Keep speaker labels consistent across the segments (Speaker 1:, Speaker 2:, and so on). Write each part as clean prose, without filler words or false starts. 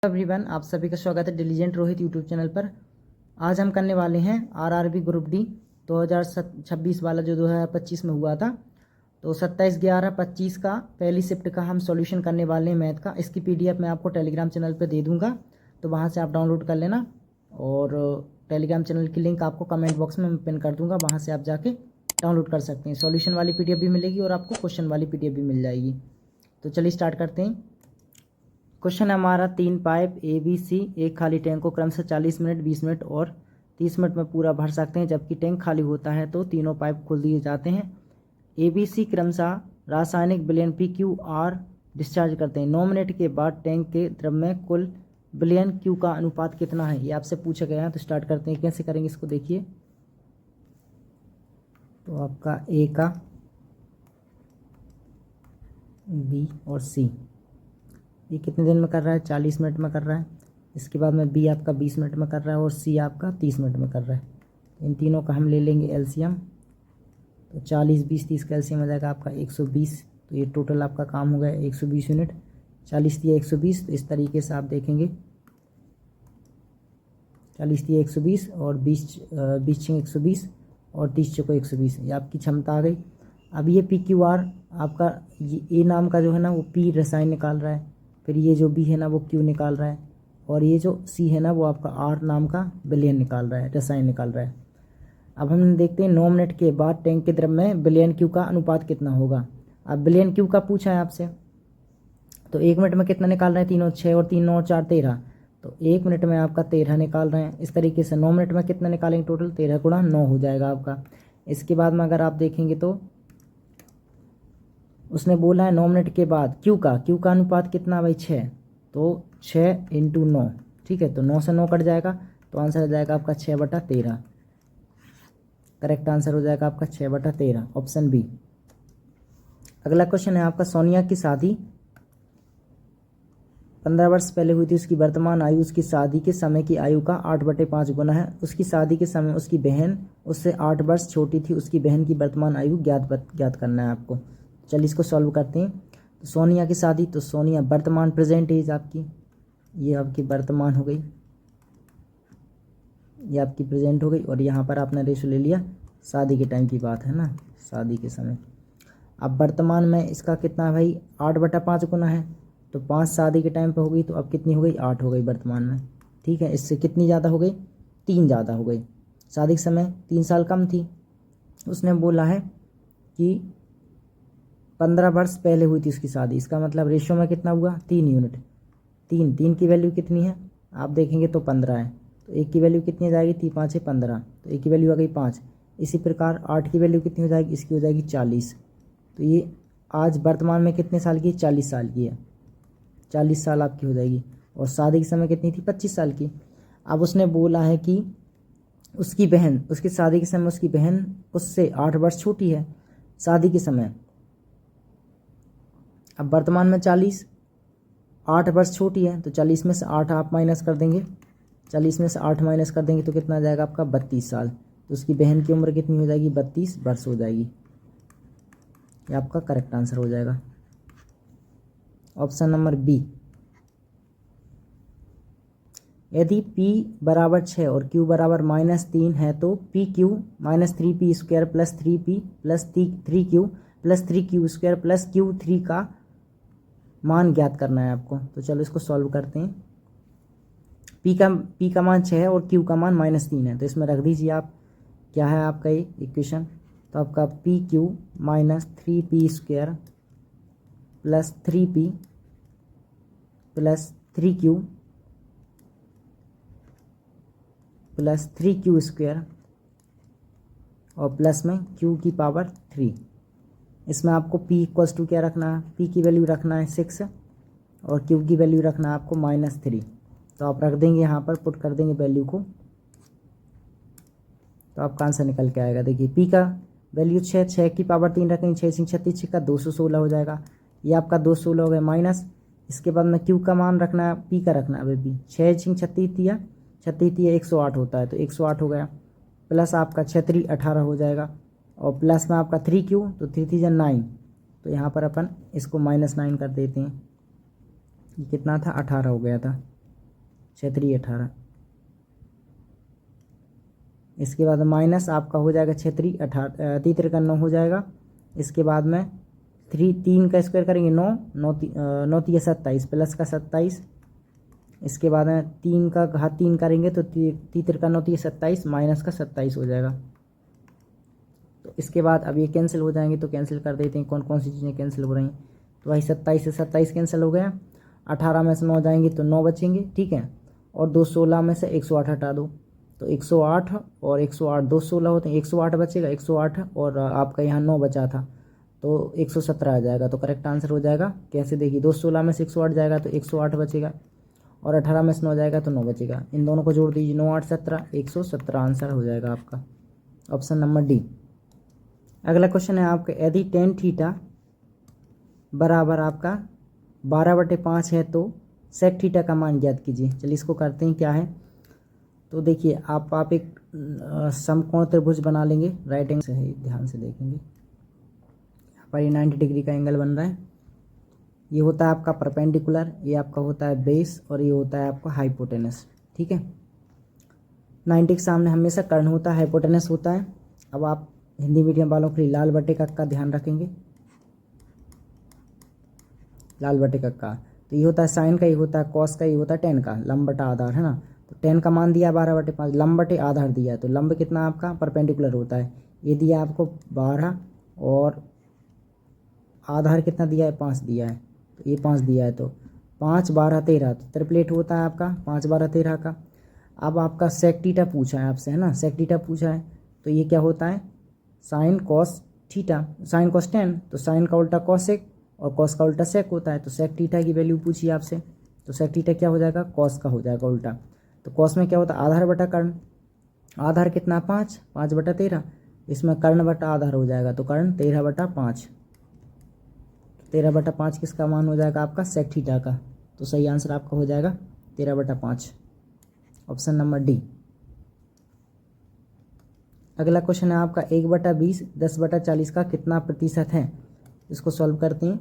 Speaker 1: Everyone, आप सभी का स्वागत है डिलीजेंट रोहित यूट्यूब चैनल पर। आज हम करने वाले हैं आरआरबी ग्रुप डी 2026 वाला जो 2025 में हुआ था। तो 27/11/25 का पहली शिफ्ट का हम सॉल्यूशन करने वाले हैं मैथ का। इसकी पीडीएफ मैं आपको टेलीग्राम चैनल पर दे दूंगा, तो वहाँ से आप डाउनलोड कर लेना। और टेलीग्राम चैनल की लिंक आपको कमेंट बॉक्स में पिन कर दूँगा, वहाँ से आप जाके डाउनलोड कर सकते हैं। सॉल्यूशन वाली पीडीएफ भी मिलेगी और आपको क्वेश्चन वाली पीडीएफ भी मिल जाएगी। तो चलिए स्टार्ट करते हैं। क्वेश्चन है हमारा 3 पाइप ABC एक खाली टैंक को क्रम से 40 मिनट, 20 मिनट और 30 मिनट में पूरा भर सकते हैं। जबकि टैंक खाली होता है तो तीनों पाइप खोल दिए जाते हैं। ABC क्रमशः रासायनिक विलयन PQR डिस्चार्ज करते हैं। 9 मिनट के बाद टैंक के द्रव में कुल विलयन Q का अनुपात कितना है, ये आपसे पूछा गया है। तो स्टार्ट करते हैं, कैसे करेंगे इसको देखिए। तो आपका A का, B और C ये कितने दिन में कर रहा है, 40 मिनट में कर रहा है। इसके बाद में B आपका 20 मिनट में कर रहा है और C आपका 30 मिनट में कर रहा है। इन तीनों का हम ले लेंगे एलसीएम। तो 40, 20, 30 का एलसीएम आ जाएगा आपका 120। तो ये टोटल आपका काम हो गया 120 यूनिट। 40 दिया 120, तो इस तरीके से आप देखेंगे 40 दिया 120 और 20 120 और 30 चौको 120, ये आपकी क्षमता आ गई। अब ये PQR आपका, ये A नाम का जो है ना वो P रसायन निकाल रहा है, फिर ये जो B है ना वो Q निकाल रहा है, और ये जो C है ना वो आपका R नाम का विलयन निकाल रहा है, रसायन निकाल रहा है। अब हम देखते हैं 9 मिनट के बाद टैंक के द्रव में विलयन Q का अनुपात कितना होगा। अब विलयन Q का पूछा है आपसे, तो 1 मिनट में कितना निकाल रहे हैं, 3 और 6 और 3 और 4 13। तो 1 मिनट में आपका 13 निकाल रहे हैं। इस तरीके से 9 मिनट में कितना निकालेंगे, टोटल 13 गुणा 9 हो जाएगा आपका। इसके बाद में अगर आप देखेंगे तो उसने बोला है 9 मिनट के बाद Q का अनुपात कितना भाई, 6। तो 6 × 9, ठीक है। तो 9 से 9 कट जाएगा, तो आंसर हो जाएगा आपका 6/13। करेक्ट आंसर हो जाएगा आपका 6/13, ऑप्शन बी। अगला क्वेश्चन है आपका, सोनिया की शादी 15 वर्ष पहले हुई थी। उसकी वर्तमान आयु उसकी शादी के समय की आयु का 8/5 गुना है। उसकी शादी के समय उसकी बहन उससे 8 वर्ष छोटी थी। उसकी बहन की वर्तमान आयु ज्ञात करना है आपको। चलिए इसको सॉल्व करते हैं। तो सोनिया की शादी, तो सोनिया वर्तमान प्रेजेंट एज आपकी, ये आपकी वर्तमान हो गई, ये आपकी प्रेजेंट हो गई। और यहाँ पर आपने रेशो ले लिया, शादी के टाइम की बात है ना, शादी के समय। अब वर्तमान में इसका कितना है भाई, 8/5 गुना है। तो 5 शादी के टाइम पे हो गई, तो अब कितनी हो गई, 8 हो गई वर्तमान में, ठीक है। इससे कितनी ज़्यादा हो गई, 3 ज़्यादा हो गई। शादी के समय 3 साल कम थी। उसने बोला है कि 15 वर्ष पहले हुई थी उसकी शादी। इसका मतलब रेशो में कितना हुआ, 3 यूनिट। 3 की वैल्यू कितनी है आप देखेंगे तो 15 है। तो 1 की वैल्यू कितनी हो जाएगी, 3 5 है 15, तो 1 की वैल्यू आ गई 5। इसी प्रकार 8 की वैल्यू कितनी हो जाएगी, इसकी हो जाएगी 40। तो ये आज वर्तमान में कितने साल की, 40 साल की है। 40 साल आपकी हो जाएगी। और शादी के समय कितनी थी, 25 साल की। अब उसने बोला है कि उसकी बहन, उसकी शादी के समय उसकी बहन उससे 8 वर्ष छोटी है शादी के समय। अब वर्तमान में 40, 8 वर्ष छोटी है, तो 40 में से 8 आप माइनस कर देंगे। 40 में से 8 माइनस कर देंगे तो कितना आ जाएगा आपका, 32 साल। तो उसकी बहन की उम्र कितनी हो जाएगी, 32 वर्ष हो जाएगी। ये आपका करेक्ट आंसर हो जाएगा, ऑप्शन नंबर बी। यदि P बराबर 6 और Q बराबर -3 है तो PQ -3P² plus 3P plus 3Q plus 3Q² plus Q3 का मान ज्ञात करना है आपको। तो चलो इसको सॉल्व करते हैं। P का मान 6 है और Q का मान -3 है, तो इसमें रख दीजिए आप, क्या है आपका ये इक्वेशन। तो आपका PQ -3P² plus 3P plus 3Q plus 3Q² और प्लस में Q की पावर 3। इसमें आपको P = क्या रखना है, P की वैल्यू रखना है 6 और Q की वैल्यू रखना है आपको -3। तो आप रख देंगे यहाँ पर, पुट कर देंगे वैल्यू को, तो आपका आंसर निकल के आएगा। देखिए P का वैल्यू 6 की पावर 3 रखेंगे, 6 × 36 का 216 हो जाएगा। ये आपका 216 हो गया माइनस। इसके बाद में Q का मान रखना है, P का रखना है अभी भी। 6 × 36 108 होता है, तो 108 हो गया। प्लस आपका 6×3 18 हो जाएगा, और प्लस में आपका 3Q, तो 3 3 जा 9। तो यहाँ पर अपन इसको -9 कर देते हैं। ये कितना था, 18 हो गया था। क्षेत्रीय 18। इसके बाद माइनस आपका हो जाएगा क्षेत्रीय 18, 3 हो जाएगा। इसके बाद में 3 का स्क्वायर करेंगे 9, 9 3 27 प्लस का 27। इसके बाद में 3 का घात 3 करेंगे तो 3 9 3 27 माइनस का 27 हो जाएगा। तो इसके बाद अब ये कैंसिल हो जाएंगे, तो कैंसिल कर देते हैं कौन कौन सी चीज़ें कैंसिल हो रही हैं। तो भाई 27 से 27 कैंसिल हो गया, 18 में से 9 जाएंगे तो 9 बचेंगे, ठीक है। और 216 में से 108 हटा दो, तो 108 और 108 216 होते हैं, 108 बचेगा, 108 और आपका यहाँ 9 बचा था तो 117 आ जाएगा। तो करेक्ट आंसर हो जाएगा। कैसे देखिए, 216 में से 108 जाएगा तो 108 बचेगा, और 18 में से 9 जाएगा तो 9 बचेगा। इन दोनों को जोड़ दीजिए, 9 8 17, 117 आंसर हो जाएगा आपका, ऑप्शन नंबर डी। अगला क्वेश्चन है आपका, यदि tan थीटा बराबर आपका 12/5 है तो sec थीटा का मान ज्ञात कीजिए। चलिए इसको करते हैं, क्या है। तो देखिए आप एक समकोण त्रिभुज बना लेंगे, राइट एंगल से है, ध्यान से देखेंगे। यहाँ पर ये 90 डिग्री का एंगल बन रहा है। ये होता है आपका परपेंडिकुलर, ये आपका होता है बेस, और ये होता है आपका हाइपोटेनस, ठीक है। 90 के सामने हमेशा कर्ण होता है, हाइपोटेनस होता है। अब आप हिंदी मीडियम वालों के लिए लाल बटे का ध्यान रखेंगे, लाल बटे का। तो ये होता है साइन का, ये होता है कॉस का, ये होता है टेन का, लंब बटा आधार, है ना। तो 10 का मान दिया 12/5, लंब बटे आधार दिया है, तो लंब कितना आपका परपेंडिकुलर होता है, ये दिया आपको 12, और आधार कितना दिया है 5 दिया है, तो ये 5 दिया है, तो 5 12 13, तो ट्रिपलेट होता है आपका 5 12 13 का। अब आपका सेक थीटा पूछा है आपसे, है ना, सेक थीटा पूछा है, तो ये क्या होता है sine cos theta, sine cos tan, तो साइन का उल्टा कॉसेक और कॉस का उल्टा सेक होता है। तो सेक थीटा की वैल्यू पूछी आपसे, तो सेक थीटा क्या हो जाएगा, कॉस का हो जाएगा उल्टा। तो कॉस में क्या होता है आधार बटा कर्ण, आधार कितना 5, 5/13, इसमें कर्ण बटा आधार हो जाएगा, तो कर्ण 13/5, 13/5 किसका मान हो जाएगा आपका सेक थीटा का। तो सही आंसर आपका हो जाएगा 13/5, ऑप्शन नंबर डी। अगला क्वेश्चन है आपका 1/20 10/40 का कितना प्रतिशत है। इसको सॉल्व करते हैं।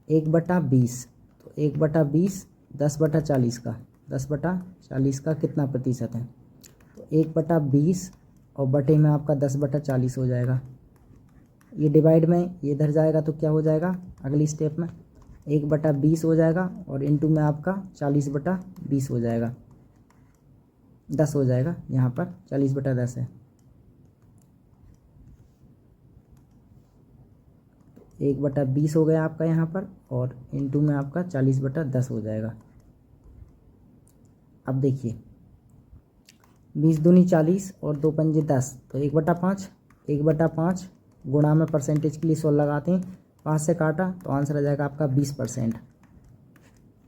Speaker 1: 1/20, तो 1/20 10/40 का, 10/40 का कितना प्रतिशत है। तो 1/20 और बटे में आपका 10/40 हो जाएगा। ये डिवाइड में ये इधर जाएगा तो क्या हो जाएगा अगली स्टेप में 1/20 हो जाएगा, और इनटू में आपका 40/20 हो जाएगा, 10 हो जाएगा, यहाँ पर 40/10 है। 1/20 हो गया आपका यहाँ पर, और इनटू में आपका 40/10 हो जाएगा। अब देखिए 20 दूनी 40 और 2 पंजे 10, तो 1/5, 1/5 गुणा में परसेंटेज के लिए 100 लगाते हैं, 5 से काटा तो आंसर आ जाएगा आपका 20%।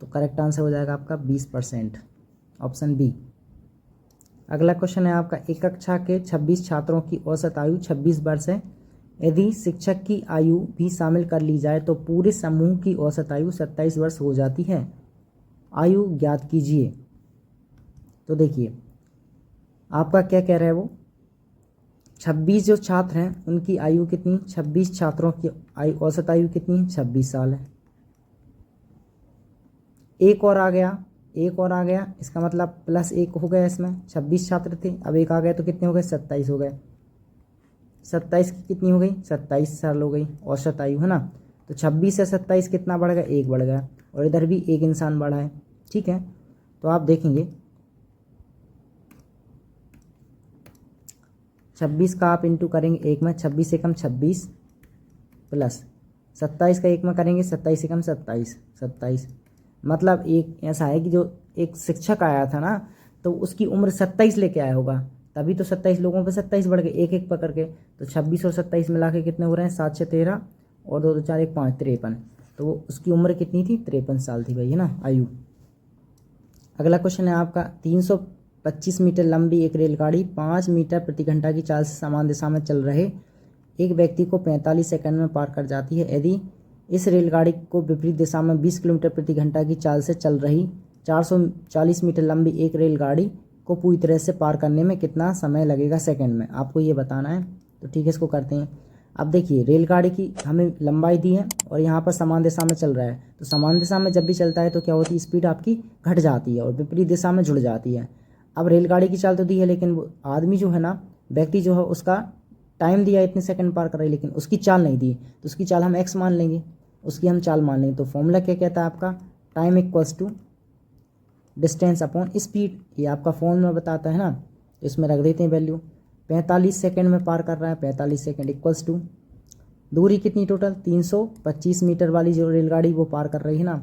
Speaker 1: तो करेक्ट आंसर हो जाएगा आपका 20%, ऑप्शन बी। अगला क्वेश्चन है आपका, एक कक्षा के 26 छात्रों की औसत आयु 26 वर्ष है। यदि शिक्षक की आयु भी शामिल कर ली जाए तो पूरे समूह की औसत आयु 27 वर्ष हो जाती है। आयु ज्ञात कीजिए। तो देखिए आपका क्या कह रहा है वो, 26 जो छात्र हैं उनकी आयु कितनी, 26 छात्रों की आयु औसत आयु कितनी, 26 साल है। एक और आ गया, एक और आ गया, इसका मतलब +1 हो गया इसमें, 26 छात्र थे, अब एक आ गया तो कितने हो गए 27 हो गए। 27 की कितनी हो गई 27 साल हो गई औसत आयु, है ना। तो 26 से 27 कितना बढ़ गया, 1 बढ़ गया, और इधर भी 1 इंसान बढ़ा है, ठीक है। तो आप देखेंगे 26 का आप इंटू करेंगे 1 में, 26 से कम 26 प्लस 27 का 1 में करेंगे 27 से कम 27, 27 मतलब एक ऐसा है कि जो एक शिक्षक आया था ना तो उसकी उम्र 27 लेके आया होगा, तभी तो 27 लोगों पे 27 बढ़ गए एक एक पकड़ के। तो 26 और 27 मिला के कितने हो रहे हैं 7 से 13 और 2 2 4 1 5 53, तो उसकी उम्र कितनी थी 53 साल थी भाई, है ना आयु। अगला क्वेश्चन है आपका, 325 मीटर लंबी एक रेलगाड़ी 5 मीटर प्रति घंटा की चाल से समान दिशा में चल रहे एक व्यक्ति को 45 सेकंड में पार कर जाती है। यदि इस रेलगाड़ी को विपरीत दिशा में 20 किलोमीटर प्रति घंटा की चाल से चल रही 440 मीटर लंबी एक रेलगाड़ी को पूरी तरह से पार करने में कितना समय लगेगा सेकंड में, आपको ये बताना है। तो ठीक है, इसको करते हैं। अब देखिए रेलगाड़ी की हमें लंबाई दी है और यहाँ पर समान दिशा में चल रहा है, तो समान दिशा में जब भी चलता है तो क्या होती है, स्पीड आपकी घट जाती है और विपरीत दिशा में जुड़ जाती है। अब रेलगाड़ी की चाल तो दी है, लेकिन वो आदमी जो है ना, व्यक्ति जो है, उसका टाइम दिया इतने सेकंड पार कर रही है, लेकिन उसकी चाल नहीं दी, तो उसकी चाल हम एक्स मान लेंगे, उसकी हम चाल मान लेंगे। तो फॉर्मूला क्या कहता है आपका, time equals to distance upon speed, ये आपका फॉर्मूला बताता है ना। तो इसमें रख देते हैं वैल्यू, 45 सेकंड में पार कर रहा है, 45 सेकंड इक्वल्स टू दूरी कितनी टोटल 325 मीटर वाली जो रेलगाड़ी वो पार कर रही है ना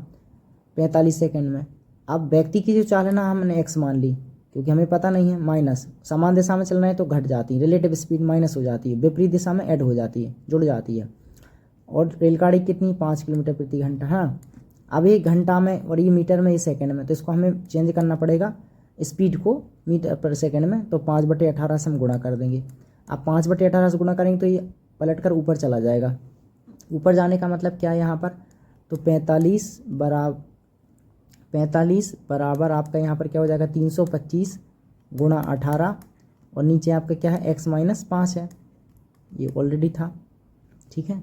Speaker 1: 45 सेकंड में। अब व्यक्ति की जो चाल है ना हमने एक्स मान ली, क्योंकि हमें पता नहीं है, माइनस समान दिशा में चलना है तो घट जाती है, रिलेटिव स्पीड माइनस हो जाती है, विपरीत दिशा में ऐड हो जाती है, जुड़ जाती है। और रेलगाड़ी कितनी 5 किलोमीटर प्रति घंटा। हाँ, अब ये घंटा में और ये मीटर में, ये सेकंड में, तो इसको हमें चेंज करना पड़ेगा स्पीड को मीटर पर सेकंड में, तो 5/18 से हम गुणा कर देंगे। अब 5/18 से गुणा करेंगे तो ये पलट कर ऊपर चला जाएगा। ऊपर जाने का मतलब क्या है यहाँ पर, तो 45 बराबर आपका यहाँ पर क्या हो जाएगा 325 गुणा 18 और नीचे आपका क्या है x-5 है, ये ऑलरेडी था, ठीक है।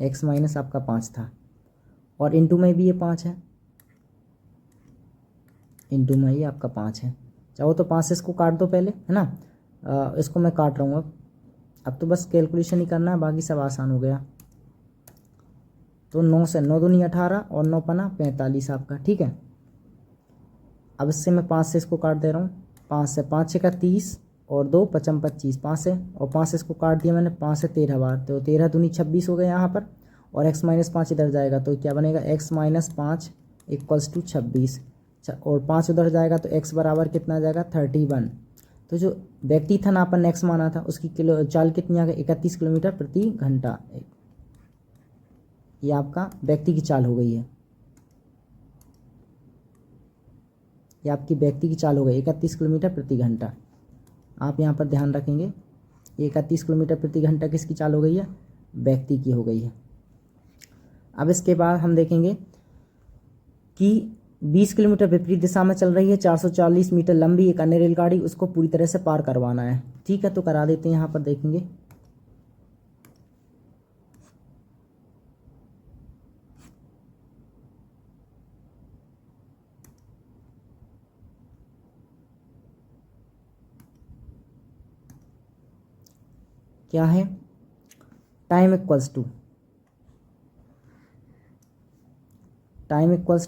Speaker 1: x- आपका 5 था और इंटू में भी ये 5 है, इंटू में ये आपका 5 है। चाहो तो 5 से इसको काट दो पहले, है ना। इसको मैं काट रहा हूँ अब तो बस कैलकुलेशन ही करना है, बाकी सब आसान हो गया। तो 9 से 9 दूनी 18 और 9 पना 45 आपका, ठीक है। अब इससे मैं 5 से इसको काट दे रहा हूँ, 5 से 5 6 का 30 और 2 5 25, 5 से और 5 से इसको काट दिया मैंने, 5 से 13 बार, तो 13 दूनी 26 हो गए यहाँ पर, और x-5 इधर जाएगा तो क्या बनेगा x-5 इक्वल्स टू 26, और 5 उधर जाएगा तो x बराबर कितना आ जाएगा 31। तो जो व्यक्ति था ना अपन ने x माना था, उसकी चाल कितनी आ गई 31 किलोमीटर प्रति घंटा। ये आपका व्यक्ति की चाल हो गई है, ये आपकी व्यक्ति की चाल हो गई 31 किलोमीटर प्रति घंटा। आप यहाँ पर ध्यान रखेंगे 31 किलोमीटर प्रति घंटा किसकी चाल हो गई है, व्यक्ति की हो गई है। अब इसके बाद हम देखेंगे कि 20 किलोमीटर विपरीत दिशा में चल रही है, 440 मीटर लंबी एक अन्य रेलगाड़ी, उसको पूरी तरह से पार करवाना है, ठीक है। तो करा देते हैं, यहाँ पर देखेंगे क्या है, टाइम इक्वल्स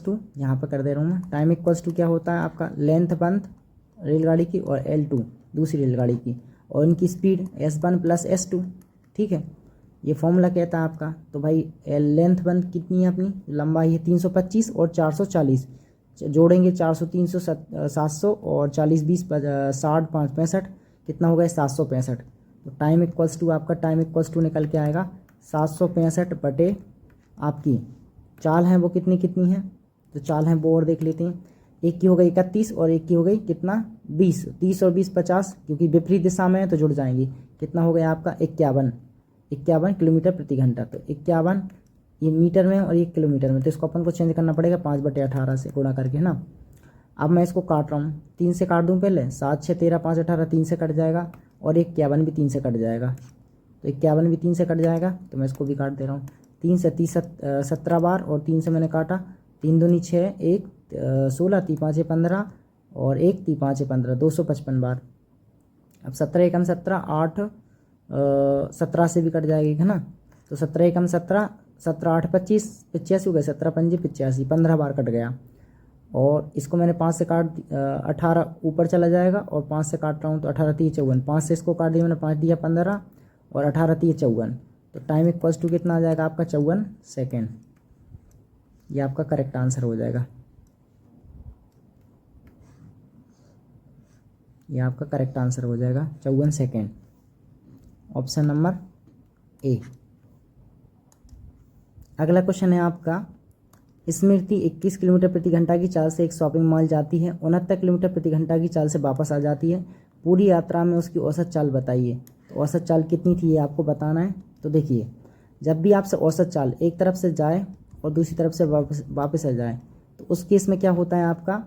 Speaker 1: टू यहाँ पर कर दे रहा हूँ मैं, टाइम इक्वल्स टू क्या होता है आपका लेंथ वन रेलगाड़ी की और L2 दूसरी रेलगाड़ी की, और इनकी स्पीड S1 + S2, ठीक है। ये फॉर्मूला कहता है आपका। तो भाई लेंथ वन कितनी है अपनी, लंबाई है 325 और 440, जोड़ेंगे 400 300 700 और 40 20 60 5 65, कितना हो गया 765। तो टाइम इक्वल्स टू आपका टाइम इक्वल्स टू निकल के आएगा 765 बटे आपकी चाल है वो कितनी है, तो चाल है वो और देख लेते हैं। एक की हो गई 31 और एक की हो गई कितना 20, 30 और 20 50, क्योंकि विपरीत दिशा में है तो जुड़ जाएंगी। कितना हो गया आपका 51 किलोमीटर प्रति घंटा। तो 51 ये मीटर में और 1 किलोमीटर में, तो इसको अपन को चेंज करना पड़ेगा 5/18 से गुणा करके, है ना। अब मैं इसको काट रहा हूँ, 3 से काट दूँ पहले, 7 6 13 5 18, 3 से कट जाएगा, और 51 भी 3 से कट जाएगा, तो 51 भी 3 से कट जाएगा, तो मैं इसको भी काट दे रहा हूँ। 3 से 30 17 बार, और 3 से मैंने काटा, 3 दूनी 6 1 16 3 5 15 और 1 3 5 15, 255 बार। अब 17 एकम 17 8 17 से भी कट जाएगी, है ना। तो 17 एकम 17 17 8 25 85 हो गए, 17 पंजे 85, 15 बार कट गया। और इसको मैंने 5 से काट 18 ऊपर चला जाएगा, और 5 से काट रहा हूँ तो 18 3 54, 5 से इसको काट दिया मैंने, 5 दिया 15 और 18 3 54, तो टाइम इक्वल्स टू कितना आ जाएगा आपका 54 सेकेंड। ये आपका करेक्ट आंसर हो जाएगा, ये आपका करेक्ट आंसर हो जाएगा 54 सेकेंड, ऑप्शन नंबर ए। अगला क्वेश्चन है आपका, स्मृति 21 किलोमीटर प्रति घंटा की चाल से एक शॉपिंग मॉल जाती है, 69 किलोमीटर प्रति घंटा की चाल से वापस आ जाती है। पूरी यात्रा में उसकी औसत चाल बताइए। तो औसत चाल कितनी थी ये आपको बताना है। तो देखिए, जब भी आपसे औसत चाल एक तरफ से जाए और दूसरी तरफ से वापस आ जाए, तो उस केस में क्या होता है आपका,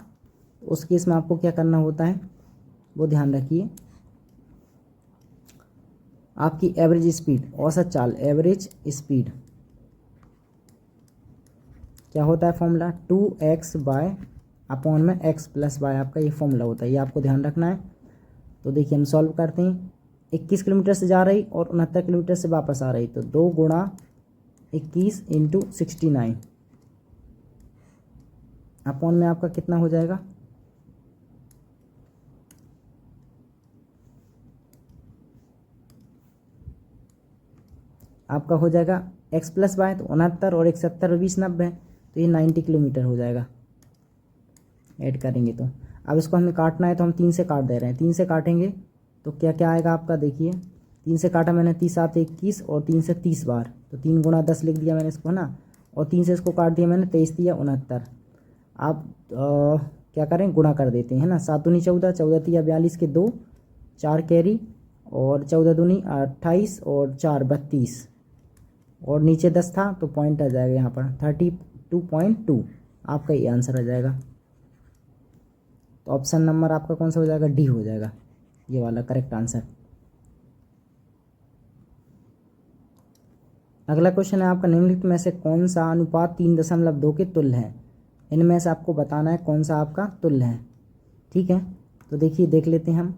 Speaker 1: उस केस में आपको क्या करना होता है, वो ध्यान रखिए। आपकी एवरेज स्पीड, औसत चाल, एवरेज स्पीड क्या होता है फॉर्मूला, 2x बाय अपॉन में x प्लस वाई, आपका ये फॉर्मूला होता है, ये आपको ध्यान रखना है। तो देखिए हम सॉल्व करते हैं। 21 किलोमीटर से जा रही और 69 किलोमीटर से वापस आ रही, तो 2 गुणा 21 इंटू 69 अपॉन में आपका कितना हो जाएगा, आपका हो जाएगा x प्लस वाई, तो 69 और 170 और 20 90, तो ये 90 किलोमीटर हो जाएगा ऐड करेंगे तो। अब इसको हमें काटना है तो हम 3 से काट दे रहे हैं, 3 से काटेंगे तो क्या क्या आएगा आपका, देखिए 3 से काटा मैंने, 30 7 21 और 3 से 30 बार, तो 3 गुणा 10 लिख दिया मैंने इसको, है ना, और 3 से इसको काट दिया मैंने, 23 दिया 69। आप क्या करें, गुणा कर देते हैं, है ना, 7 दूनी 14, 14 तिया 42 के 2, 4 कैरी और 14 दूनी 28 और 4 32 और नीचे 10 था तो पॉइंट आ जाएगा यहाँ पर 32.2, आपका ये आंसर आ जाएगा। तो ऑप्शन नंबर आपका कौन सा हो जाएगा, डी हो जाएगा, ये वाला करेक्ट आंसर। अगला क्वेश्चन है आपका, निम्नलिखित में से कौन सा अनुपात 3.2 के तुल्य है, इनमें से आपको बताना है कौन सा आपका तुल्य है। ठीक है, तो देखिए देख लेते हैं हम।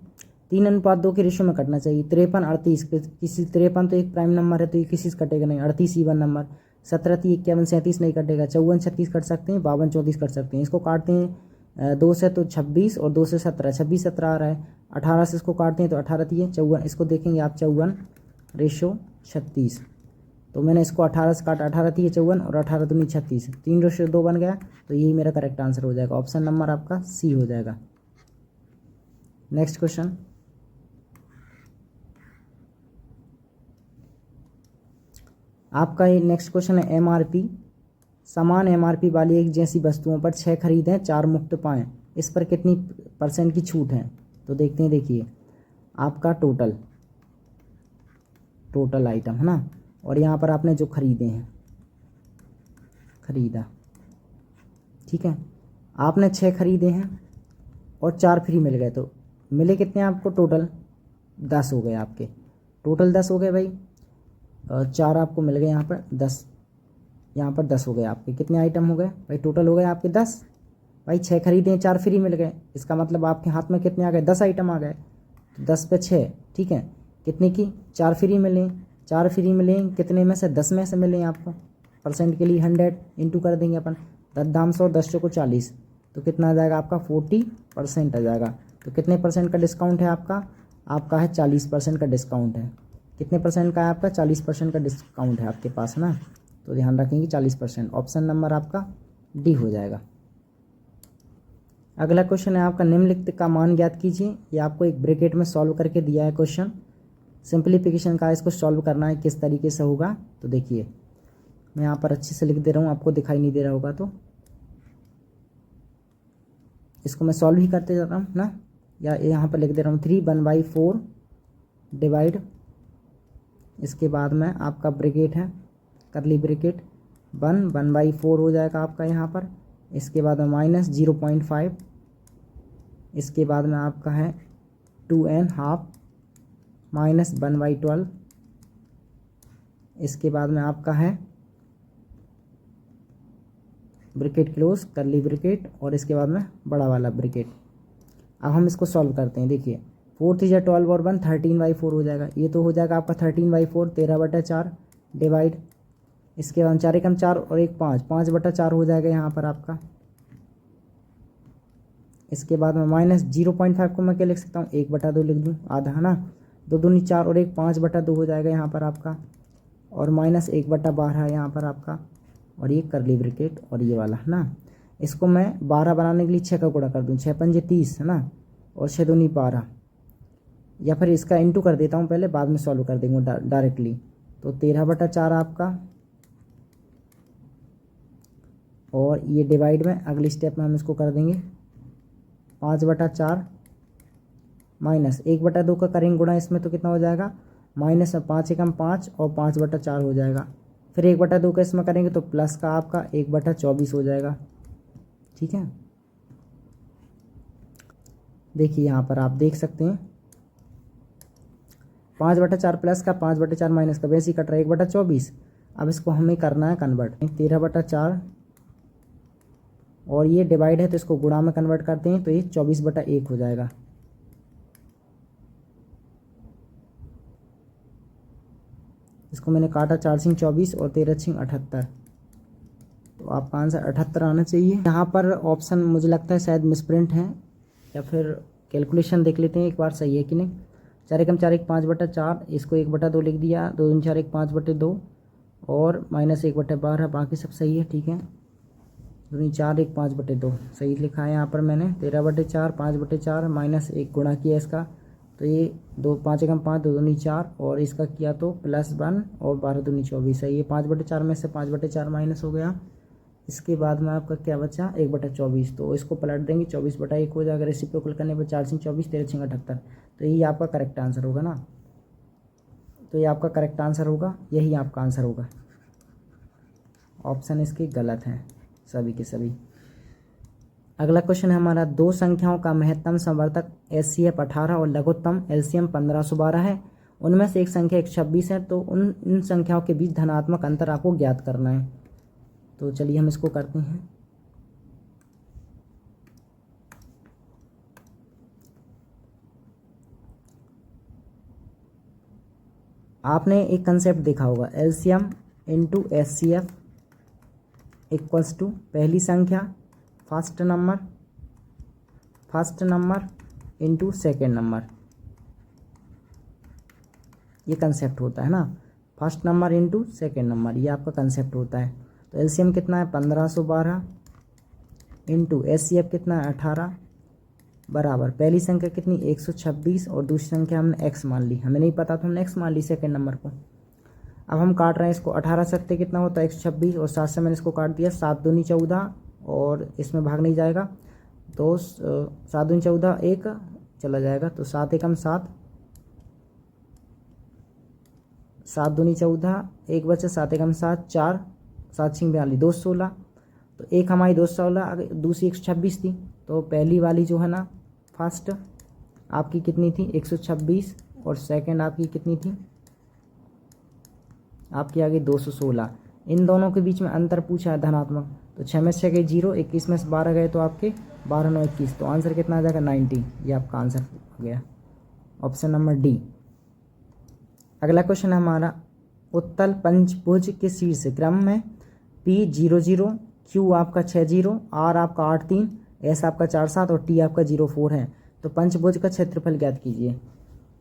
Speaker 1: 3:2 के रेशो में कटना चाहिए। 53 38, किसी 53 तो एक प्राइम नंबर है तो ये किसी से कटेगा नहीं, 38 इवन नंबर, 17 3 51 37 नहीं कटेगा, 54 36 कट सकते हैं, 52 34 कट सकते हैं। इसको काटते हैं 2 से तो 26 और 2 से 17, 26 17 आ रहा है। 18 से इसको काटते हैं तो 18 3 54, इसको देखेंगे आप 54 रेशो 36, तो मैंने इसको 18 से काटा, 18 3 54 और 18 दूनी 36, 3 रेशो 2 बन गया, तो यही मेरा करेक्ट आंसर हो जाएगा। ऑप्शन नंबर आपका सी हो जाएगा। नेक्स्ट क्वेश्चन, आपका ये नेक्स्ट क्वेश्चन है, एमआरपी, समान एमआरपी वाली एक जैसी वस्तुओं पर 6 खरीदें 4 मुफ्त पाएं, इस पर कितनी % की छूट है। तो देखते हैं, देखिए आपका टोटल आइटम है ना, और यहाँ पर आपने जो खरीदे हैं, खरीदा, ठीक है, आपने 6 खरीदे हैं और 4 फ्री मिल गए, तो मिले कितने आपको, टोटल 10 हो गए आपके, टोटल 10 हो गए भाई। 4 आपको मिल गए, यहाँ पर 10, यहाँ पर 10 हो गए आपके, कितने आइटम हो गए भाई, टोटल हो गए आपके 10 भाई। 6 खरीदे हैं 4 फ्री मिल गए, इसका मतलब आपके हाथ में कितने आ गए, 10 आइटम आ गए, तो 10 पे 6, ठीक है, कितने की 4 फ्री मिले, 4 फ्री मिले कितने में से, 10 में से मिले आपको। % के लिए 100 इंटू कर देंगे अपन, 10 दाम 100, 10 चौको 40, तो कितना आ जाएगा आपका 40% आ जाएगा। तो कितने % का डिस्काउंट है आपका, आपका है 40% का डिस्काउंट है। कितने % का है आपका, 40% का डिस्काउंट है आपके पास, है ना, तो ध्यान रखेंगे 40%। ऑप्शन नंबर आपका डी हो जाएगा। अगला क्वेश्चन है आपका, निम्नलिखित का मान ज्ञात कीजिए। ये आपको एक ब्रैकेट में सॉल्व करके दिया है क्वेश्चन, सिंप्लीफिकेशन का इसको सॉल्व करना है, किस तरीके से होगा। तो देखिए मैं यहाँ पर अच्छे से लिख दे रहा हूँ, आपको दिखाई नहीं दे रहा होगा, तो इसको मैं सॉल्व ही करते जाता हूँ ना, या यहाँ पर लिख दे रहा हूँ 3 1/4 डिवाइड, इसके बाद में आपका ब्रैकेट है करली ब्रैकेट 1/4 हो जाएगा आपका यहाँ पर, इसके बाद में माइनस 0.5, इसके बाद में आपका है 2.5 माइनस 1/12, इसके बाद में आपका है ब्रैकेट क्लोज करली ब्रैकेट और इसके बाद में बड़ा वाला ब्रैकेट। अब हम इसको सॉल्व करते हैं। देखिए 4 3 12 और 1 13/4 हो जाएगा, ये तो हो जाएगा आपका 13/4 13/4 डिवाइड, इसके बाद 4 एकम 4 और 1 5 5/4 हो जाएगा यहाँ पर आपका। इसके बाद में माइनस 0.5 को मैं क्या लिख सकता हूँ, 1/2 लिख दूँ, आधा, है ना, 2 दूनी 4 और 1 5/2 हो जाएगा यहाँ पर आपका, और माइनस 1/12 है यहाँ पर आपका, और ये करली ब्रैकेट और ये वाला, है ना। इसको मैं 12 बनाने के लिए 6 का गुणा कर दूँ, 6 पंजे 30, है ना, और 6 दूनी 12, या फिर इसका इंटू कर देता हूँ पहले, बाद में सॉल्व कर देंगे डायरेक्टली। तो 13/4 आपका, और ये डिवाइड में अगली स्टेप में हम इसको कर देंगे 5/4 माइनस 1/2 का करेंगे गुणा इसमें, तो कितना हो जाएगा, माइनस में 5 एकम 5 और 5/4 हो जाएगा, फिर 1/2 का इसमें करेंगे तो प्लस का आपका 1/24 हो जाएगा, ठीक है। देखिए यहाँ पर आप देख सकते हैं 5/4 प्लस का 5/4 माइनस का वैसे ही कट रहा है 1/24। अब इसको हमें करना है कन्वर्ट 13/4 और ये डिवाइड है तो इसको गुणा में कन्वर्ट करते हैं तो ये 24/1 हो जाएगा। इसको मैंने काटा 4 सिंह 24 और 13 सिंह 78, तो आपका आंसर 78 आना चाहिए। यहाँ पर ऑप्शन मुझे लगता है शायद मिसप्रिंट है या फिर कैलकुलेशन देख लेते हैं एक बार सही है कि नहीं। 4 एकम 4 1 5/4, इसको 1/2 लिख दिया, 2 दूनी 4 1 5/2 और माइनस 1/12, बाकी सब सही है ठीक है। 2 दूनी 4 1 5/2 सही लिखा है यहाँ पर मैंने। 13/4 5/4 माइनस 1 गुणा किया इसका, तो ये 2 5 एकम 5 2 दूनी 4 और इसका किया तो +1 और 12 दूनी 24 है। ये 5/4 में से 5/4 माइनस हो गया। इसके बाद में आपका क्या बचा 1/24, तो इसको पलट देंगे 24/1 हो जाएगा। रेसिप्रोकल करने पर 4 सिंह 24 13 सिंह 78, तो यही आपका करेक्ट आंसर होगा ना। तो ये आपका करेक्ट आंसर होगा, यही आपका आंसर होगा। ऑप्शन इसके गलत हैं सभी के सभी। अगला क्वेश्चन है हमारा, दो संख्याओं का महत्तम संवर्धक HCF 18 और लघुत्तम LCM 1512 है। उनमें से एक संख्या 126 है, तो इन संख्याओं के बीच धनात्मक अंतर आपको ज्ञात करना है। तो चलिए हम इसको करते हैं। आपने एक कंसेप्ट देखा होगा, LCM into HCF equals to पहली संख्या first number into second number, ये कंसेप्ट होता है ना। First number into second number, ये आपका कंसेप्ट होता है। तो LCM कितना है 1512 इंटू HCF कितना है 18 बराबर पहली संख्या कितनी 126 और दूसरी संख्या हमने x मान ली, हमें नहीं पता तो हमने x मान ली सेकेंड नंबर को। अब हम काट रहे हैं इसको 18 सकते कितना होता है 126 और 7 से मैंने इसको काट दिया 7 दूनी 14 और इसमें भाग नहीं जाएगा तो 7 दूनी 14 1 चला जाएगा, तो 7 एकम 7 7 दूनी 14 1 बचे 7 एकम 7 4 7 सिंह 42 2 16, तो एक हमारी 216 दूसरी 126 थी, तो पहली वाली जो है ना फर्स्ट आपकी कितनी थी 126 और सेकंड आपकी कितनी थी आपकी आगे 216। इन दोनों के बीच में अंतर पूछा है धनात्मक, तो 6 में से 6 गए 0, 21 में से 12 गए तो आपके 12 9 21, तो आंसर कितना आ जाएगा 90। ये आपका आंसर हो गया ऑप्शन नंबर डी। अगला क्वेश्चन है हमारा, उत्तल पंचभुज के शीर्ष क्रम में P00 Q आपका 60 R आपका 83 S आपका 47 और T आपका 04 है, तो पंचभुज का क्षेत्रफल ज्ञात कीजिए।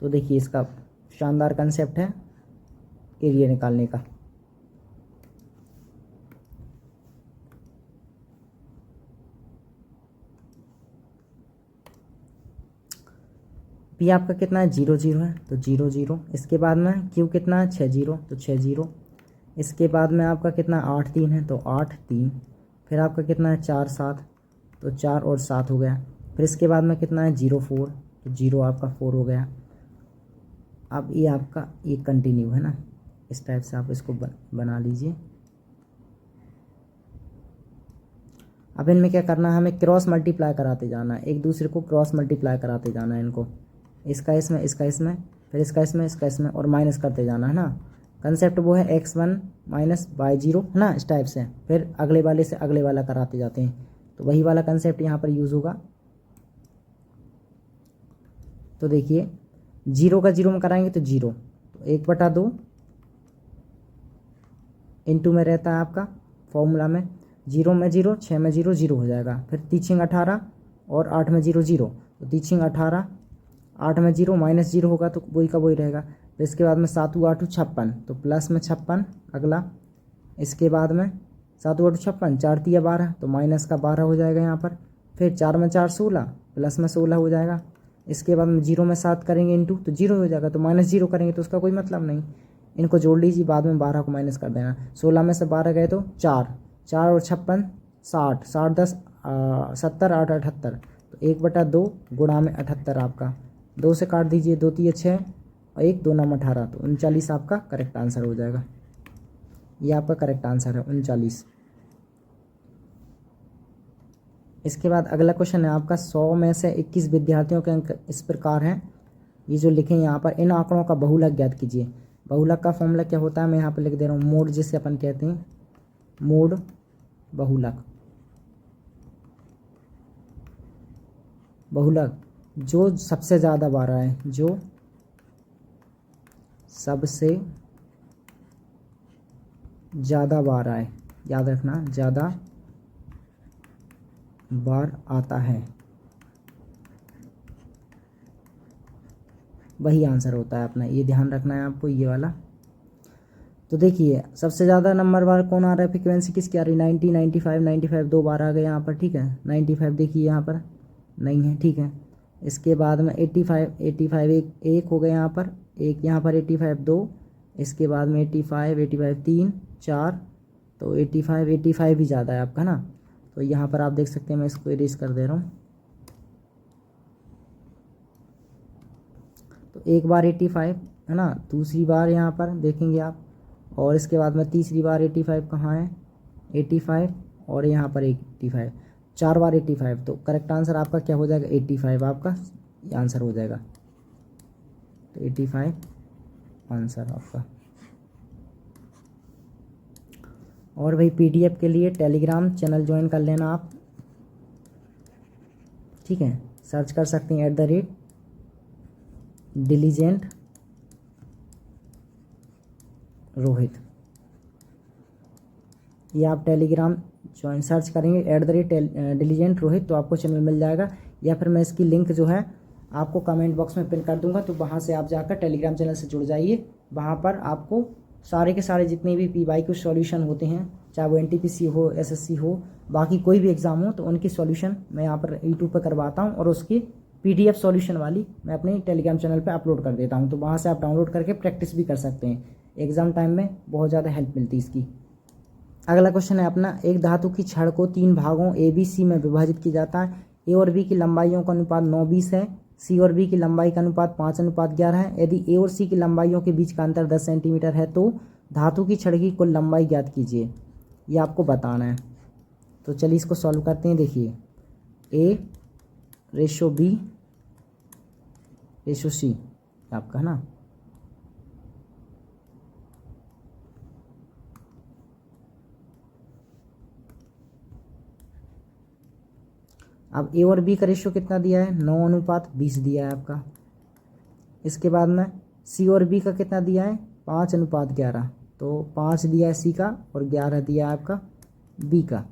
Speaker 1: तो देखिए इसका शानदार कंसेप्ट है एरिया निकालने का। P आपका कितना है 00 है, तो 00। इसके बाद में Q कितना है 60, तो 60। इसके बाद में आपका कितना 8 3 है, तो 8 3। फिर आपका कितना है 4 7, तो 4 और 7 हो गया। फिर इसके बाद में कितना है 04, तो 0 आपका 4 हो गया। अब ये आपका ये कंटिन्यू है ना, इस टाइप से आप इसको बना लीजिए। अब इनमें क्या करना है, हमें क्रॉस मल्टीप्लाई कराते जाना है, एक दूसरे को क्रॉस मल्टीप्लाई कराते जाना है इनको, इसका इसमें इसका इसमें फिर इसका इसमें इसका इसमें और माइनस करते जाना है ना। कंसेप्ट वो है x1 माइनस y0 है ना, इस टाइप से। फिर अगले वाले से अगले वाला कराते जाते हैं, तो वही वाला कंसेप्ट यहाँ पर यूज़ होगा। तो देखिए 0 का 0 में कराएंगे तो 0, तो 1/2 इंटू में रहता है आपका फॉर्मूला में 0 में 0 6 में 0 0 हो जाएगा। फिर 3 18 और 8 में 0 0, तो 3 18 8 में 0 माइनस 0 होगा तो वही का वही रहेगा। फिर इसके बाद में 7 8 56, तो प्लस में 56 अगला। इसके बाद में 7 8 56 4 3 12, तो माइनस का 12 हो जाएगा यहाँ पर। फिर 4 में 4 16 प्लस में 16 हो जाएगा। इसके बाद में 0 में 7 करेंगे इंटू, तो 0 हो जाएगा, तो माइनस 0 करेंगे तो उसका कोई मतलब नहीं। इनको जोड़ लीजिए, बाद में 12 को माइनस कर देना। 16 में से 12 गए तो 4 4 और 56 60 60 10 70 8 78, तो 1/2 गुणा में 78 आपका 2 से काट दीजिए, 2 3 6 और 1 2 9 18, तो 39 आपका करेक्ट आंसर हो जाएगा। ये आपका करेक्ट आंसर है 39। इसके बाद अगला क्वेश्चन है आपका 100 में से 21 विद्यार्थियों के अंक इस प्रकार हैं, ये जो लिखे यहाँ पर, इन आंकड़ों का बहुलक ज्ञात कीजिए। बहुलक का फॉर्मूला क्या होता है, मैं यहाँ पर लिख दे रहा हूँ, मोड जिसे अपन कहते हैं, मोड बहुलक। बहुलक जो सबसे ज़्यादा बार आए, जो सबसे ज़्यादा बार आए, याद रखना, ज़्यादा बार आता है, वही आंसर होता है अपना, ये ध्यान रखना है आपको, ये वाला। तो देखिए सबसे ज़्यादा नंबर बार कौन आ रहा है, फ्रिक्वेंसी किसकी आ रही है, 90, 95, 95 दो बार आ गए यहाँ पर, ठीक है। 95 देखिए यहाँ पर नहीं है, ठीक है। इसके बाद में 85, 85 एक हो गए यहाँ पर, एक यहाँ पर 85 दो, इसके बाद में 85, 85 3, 4, तो 85 भी ज़्यादा है आपका ना। तो यहाँ पर आप देख सकते हैं, मैं इसको इरेज कर दे रहा हूँ। तो एक बार 85 है ना, दूसरी बार यहाँ पर देखेंगे आप, और इसके बाद में तीसरी बार 85 कहाँ है, 85, और यहाँ पर 85, 4 बार 85। तो करेक्ट आंसर आपका क्या हो जाएगा, 85 आपका आंसर हो जाएगा। तो 85 आंसर आपका। और भाई PDF के लिए टेलीग्राम चैनल ज्वाइन कर लेना आप, ठीक है। सर्च कर सकते हैं @diligent रोहित, ये आप टेलीग्राम ज्वाइन सर्च करेंगे @diligent रोहित, तो आपको चैनल मिल जाएगा। या फिर मैं इसकी लिंक जो है आपको कमेंट बॉक्स में पिन कर दूंगा, तो वहाँ से आप जाकर टेलीग्राम चैनल से जुड़ जाइए। वहाँ पर आपको सारे के सारे जितने भी PYQ सॉल्यूशन होते हैं, चाहे वो NTPC हो, SSC हो, बाकी कोई भी एग्ज़ाम हो, तो उनकी सॉल्यूशन मैं यहाँ पर YouTube पर करवाता हूँ, और उसकी PDF सॉल्यूशन वाली मैं अपने टेलीग्राम चैनल पे अपलोड कर देता हूँ। तो वहाँ से आप डाउनलोड करके प्रैक्टिस भी कर सकते हैं, एग्ज़ाम टाइम में बहुत ज़्यादा हेल्प मिलती है इसकी। अगला क्वेश्चन है अपना, एक धातु की छड़ को 3 भागों ABC में विभाजित किया जाता है। A और B की लंबाइयों का अनुपात 9:20 है। C और B की लंबाई का अनुपात 5:11 है। यदि A और C की लंबाइयों के बीच का अंतर 10 सेंटीमीटर है, तो धातु की छड़ की कुल लंबाई ज्ञात कीजिए, ये आपको बताना है। तो चलिए इसको सॉल्व करते हैं। देखिए A/B/C आपका है ना। अब A और B का रेशियो कितना दिया है, 9:20 दिया है आपका। इसके बाद में C और B का कितना दिया है, 5:11, तो 5 दिया है C का और 11 दिया है आपका B का।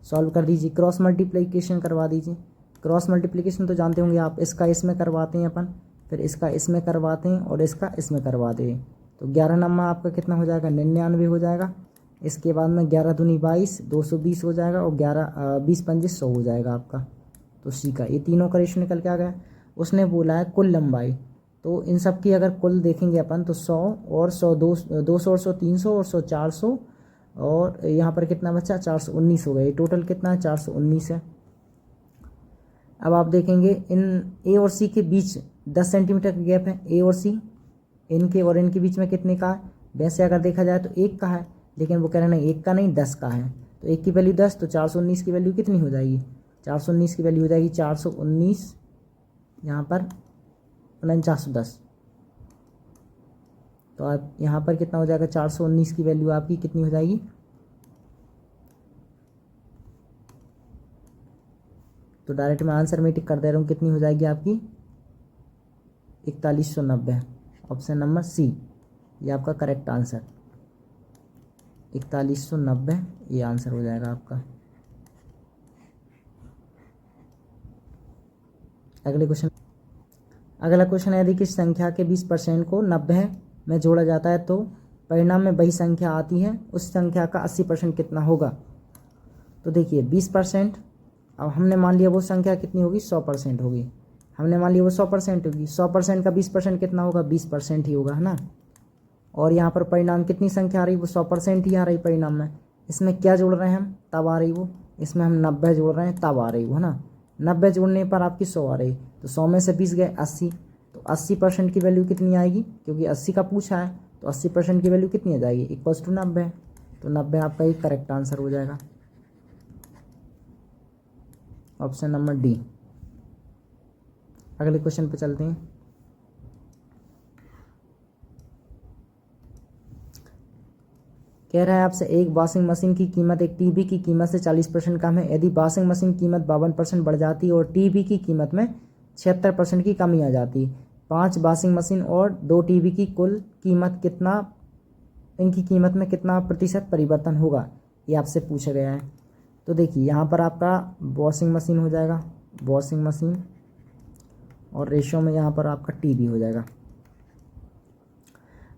Speaker 1: सॉल्व कर दीजिए, क्रॉस मल्टीप्लिकेशन करवा दीजिए। क्रॉस मल्टीप्लिकेशन तो जानते होंगे आप, इसका इसमें करवाते हैं अपन, फिर इसका इसमें करवाते हैं और इसका इसमें करवाते हैं। तो 11 नंबर आपका कितना हो जाएगा, 99 हो जाएगा। इसके बाद में 11 दूनी 22, 220 हो जाएगा, और 20 100 हो जाएगा आपका। तो C का ये तीनों का रेशियो निकल के आ गया। उसने बोला है कुल लंबाई, तो इन सब की अगर कुल देखेंगे अपन, तो 100 और 100, 200 और 100 300 और 100 400, और यहाँ पर कितना बचा, 419 हो गए। टोटल कितना है, 419 है। अब आप देखेंगे इन A और C के बीच 10 सेंटीमीटर का गैप है। A और C इनके और इनके बीच में कितने का है, वैसे अगर देखा जाए तो 1 का है, लेकिन वो कह रहे हैं नहीं 1 का नहीं 10 का है। तो 1 की वैल्यू 10, तो 419 की वैल्यू कितनी हो जाएगी, 419 की वैल्यू हो जाएगी 419 यहाँ पर 4910। तो आप यहाँ पर कितना हो जाएगा, 419 की वैल्यू आपकी कितनी हो जाएगी, तो डायरेक्ट मैं आंसर में टिक कर दे रहा हूँ, कितनी हो जाएगी आपकी 4190। ऑप्शन नंबर C ये आपका करेक्ट आंसर, 4190 ये आंसर हो जाएगा आपका। अगला क्वेश्चन है, यदि किसी संख्या के 20% को 90 में जोड़ा जाता है तो परिणाम में वही संख्या आती है, उस संख्या का 80% कितना होगा। तो देखिए 20%, अब हमने मान लिया वो संख्या कितनी होगी, 100% होगी। हमने मान लिया वो 100% होगी, 100% का 20% कितना होगा, 20% ही होगा, है ना। और यहाँ पर परिणाम कितनी संख्या आ रही है, वो 100% ही आ रही परिणाम में। इसमें क्या जोड़ रहे हैं हम, तब आ रही वो, इसमें हम 90 जोड़ रहे हैं तब आ रही वो, है ना। 90 जोड़ने पर आपकी 100 आ रही, तो 100 में से 20 गए 80, तो 80% की वैल्यू कितनी आएगी, क्योंकि 80 का पूछा है, तो 80% की वैल्यू कितनी आ जाएगी, इक्वल्स टू 90। तो 90 आपका एक करेक्ट आंसर हो जाएगा। Option number D. अगले क्वेश्चन पे चलते हैं। कह रहा है आपसे एक वॉशिंग मशीन की कीमत एक टीवी की कीमत से 40% कम है। यदि वॉशिंग मशीन की कीमत 52% बढ़ जाती है और टीवी की कीमत में 76% की कमी आ जाती है, 5 वॉशिंग मशीन और 2 टीवी की कुल कीमत कितना, इनकी कीमत में कितना प्रतिशत परिवर्तन होगा, ये आपसे पूछा गया है। तो देखिए यहाँ पर आपका वॉशिंग मशीन हो जाएगा, वॉशिंग मशीन, और रेशियो में यहाँ पर आपका टीवी हो जाएगा।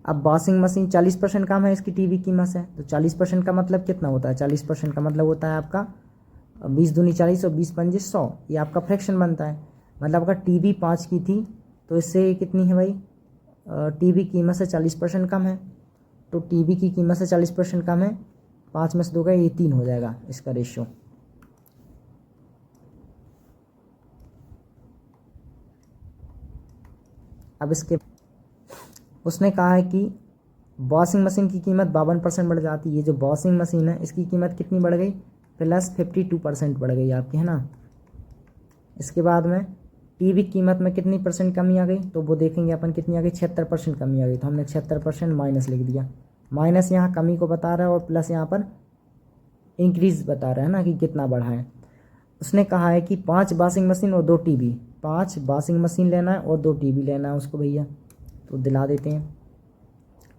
Speaker 1: अब वॉशिंग मशीन 40% कम है इसकी टीवी कीमत से, तो 40% का मतलब कितना होता है? 40% का मतलब होता है आपका 20 दूनी 40 और 20 पंजे 100, ये आपका फ्रैक्शन बनता है। मतलब अगर टीवी 5 की थी तो इससे कितनी है भाई, टीवी कीमत से 40% कम है, तो टीवी की कीमत से 40% कम है, 5 में से 2 गए, ये 3 हो जाएगा इसका रेशियो। अब इसके उसने कहा है कि वॉशिंग मशीन की कीमत 52% बढ़ जाती है। ये जो वॉशिंग मशीन है इसकी कीमत कितनी बढ़ गई? प्लस 52% बढ़ गई आपकी, है ना। इसके बाद में टीवी की कीमत में कितनी परसेंट कमी आ गई, तो वो देखेंगे अपन कितनी आ गई, 76% कमी आ गई। तो हमने 76% माइनस लिख दिया। माइनस यहाँ कमी को बता रहा है और प्लस यहाँ पर इंक्रीज बता रहा है ना कि कितना बढ़ा है। उसने कहा है कि 5 वॉशिंग मशीन और 2 टीवी, 5 वॉशिंग मशीन लेना है और 2 टीवी लेना है उसको भैया, तो दिला देते हैं।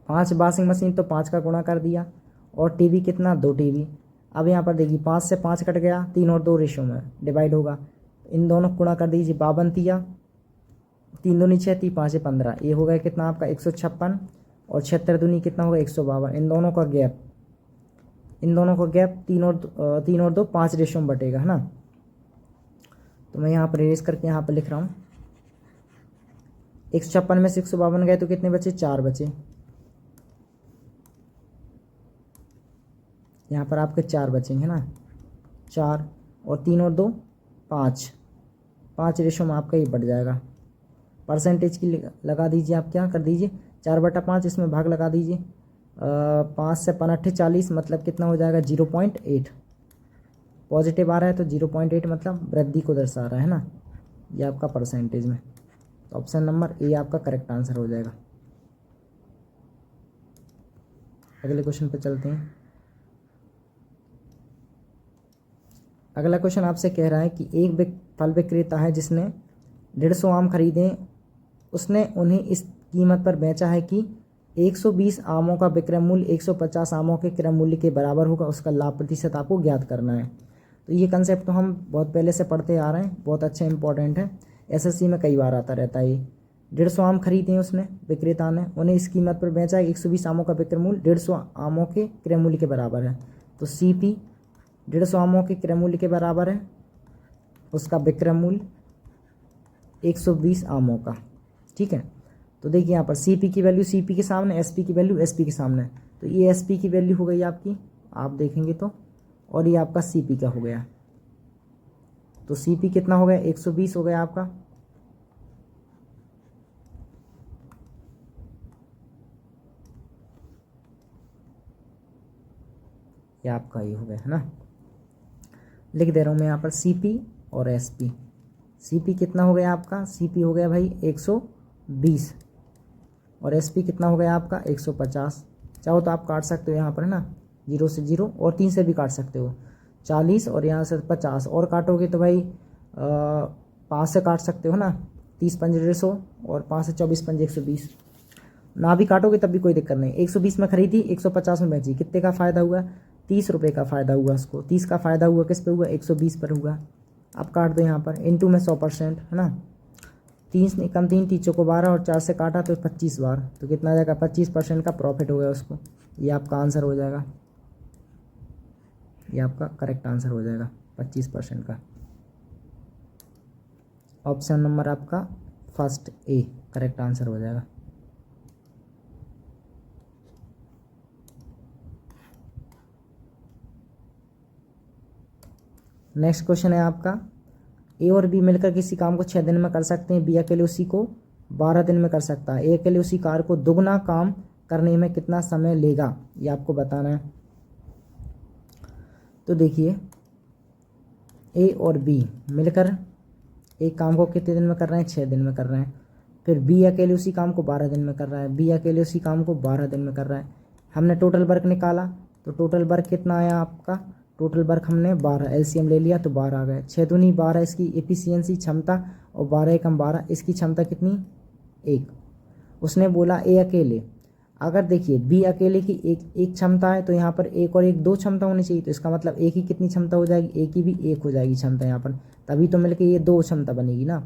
Speaker 1: 5 वॉशिंग मशीन तो 5 का गुणा कर दिया, और टीवी कितना, 2 टीवी। अब यहाँ पर देखिए 5 से 5 कट गया, 3 और 2 रेशो में डिवाइड होगा, इन दोनों को गुणा कर दीजिए, 52 तिया 3 दूनी 6 ती 5 15, ये हो गया कितना आपका 156, और 76 दूनी कितना होगा 152। इन दोनों का गैप, इन दोनों का गैप 3 और 2 5 रेशो में बटेगा, है ना। तो मैं यहाँ पर इरेज करके यहाँ पर लिख रहा हूँ, 156 में से 152 गए तो कितने बचे, 4 बचे। यहाँ पर आपके 4 बचेंगे ना, 4 और 3 और 2 5, 5 रेशो में आपका ये बढ़ जाएगा। परसेंटेज की लगा दीजिए, आप क्या कर दीजिए 4/5 इसमें भाग लगा दीजिए, 5 से 5 40, मतलब कितना हो जाएगा 0.8। पॉजिटिव आ रहा है तो 0.8 मतलब वृद्धि को दर्शा रहा है ना, ये आपका परसेंटेज में। तो ऑप्शन नंबर ए आपका करेक्ट आंसर हो जाएगा। अगले क्वेश्चन पे चलते हैं। अगला क्वेश्चन आपसे कह रहा है कि एक फल विक्रेता है जिसने 150 आम खरीदे, उसने उन्हें इस कीमत पर बेचा है कि 120 आमों का विक्रय मूल्य 150 आमों के क्रय मूल्य के बराबर होगा, उसका लाभ प्रतिशत आपको ज्ञात करना है। तो ये कंसेप्ट तो हम बहुत पहले से पढ़ते आ रहे हैं, बहुत अच्छा इंपॉर्टेंट है, एसएससी में कई बार आता रहता है ये। 150 आम खरीदे हैं उसने, विक्रेता ने, उन्हें इस कीमत पर बेचा है 120 आमों का विक्रय मूल्य 150 आमों के क्रय मूल्य के बराबर है। तो CP 150 आमों के क्रय मूल्य के बराबर है, उसका विक्रय मूल्य 120 आमों का, ठीक है। तो देखिए यहाँ पर CP की वैल्यू CP के सामने, SP की वैल्यू SP के सामने, तो ये SP की वैल्यू हो गई आपकी, आप देखेंगे तो, और ये आपका CP का हो गया। तो CP कितना हो गया 120 हो गया आपका, ये आपका ये हो गया, है ना। लिख दे रहा हूँ मैं यहाँ पर CP और SP। CP कितना हो गया आपका, CP हो गया भाई 120, और SP कितना हो गया आपका 150। चाहो तो आप काट सकते हो यहाँ पर, है ना, 0 से 0 और 3 से भी काट सकते हो, 40 और यहाँ से 50, और काटोगे तो भाई 5 से काट सकते हो ना, 30 पंजे 150 और 5 से 24 पंजे 120। ना भी काटोगे तब भी कोई दिक्कत नहीं। 120 में खरीदी, 150 में बेची, कितने का फ़ायदा हुआ, 30 रुपये का फ़ायदा हुआ उसको। 30 का फ़ायदा हुआ किस पे हुआ, 120 पर हुआ। आप काट दो यहाँ पर, इनटू में 100%, है ना। 30 ने कम 3 तीचों को 12 और 4 से काटा तो 25 बार, तो कितना आ जाएगा 25% का प्रॉफिट हो गया उसको। ये आपका आंसर हो जाएगा, ये आपका करेक्ट आंसर हो जाएगा 25% का। ऑप्शन नंबर आपका फर्स्ट ए करेक्ट आंसर हो जाएगा। नेक्स्ट क्वेश्चन है आपका, ए और बी मिलकर किसी काम को 6 दिन में कर सकते हैं, बी अकेले उसी को 12 दिन में कर सकता है। ए अकेले उसी कार्य को दुगना काम करने में कितना समय लेगा, ये आपको बताना है। तो देखिए ए और बी मिलकर एक काम को कितने दिन में कर रहे हैं, 6 दिन में कर रहे हैं। फिर बी अकेले उसी काम को 12 दिन में कर रहा है, बी अकेले उसी काम को 12 दिन में कर रहा है। हमने टोटल वर्क निकाला तो टोटल वर्क कितना आया आपका, टोटल वर्क हमने 12 एलसीएम ले लिया तो 12 आ गए। 6 दूनी 12 इसकी एफिशिएंसी क्षमता और 12 एकम 12 इसकी क्षमता कितनी, 1। उसने बोला ए अकेले, अगर देखिए बी अकेले की एक क्षमता है तो यहाँ पर एक और एक 2 क्षमता होनी चाहिए, तो इसका मतलब एक ही कितनी क्षमता हो जाएगी, एक ही भी 1 हो जाएगी क्षमता यहाँ पर, तभी तो मिलकर ये 2 क्षमता बनेगी ना।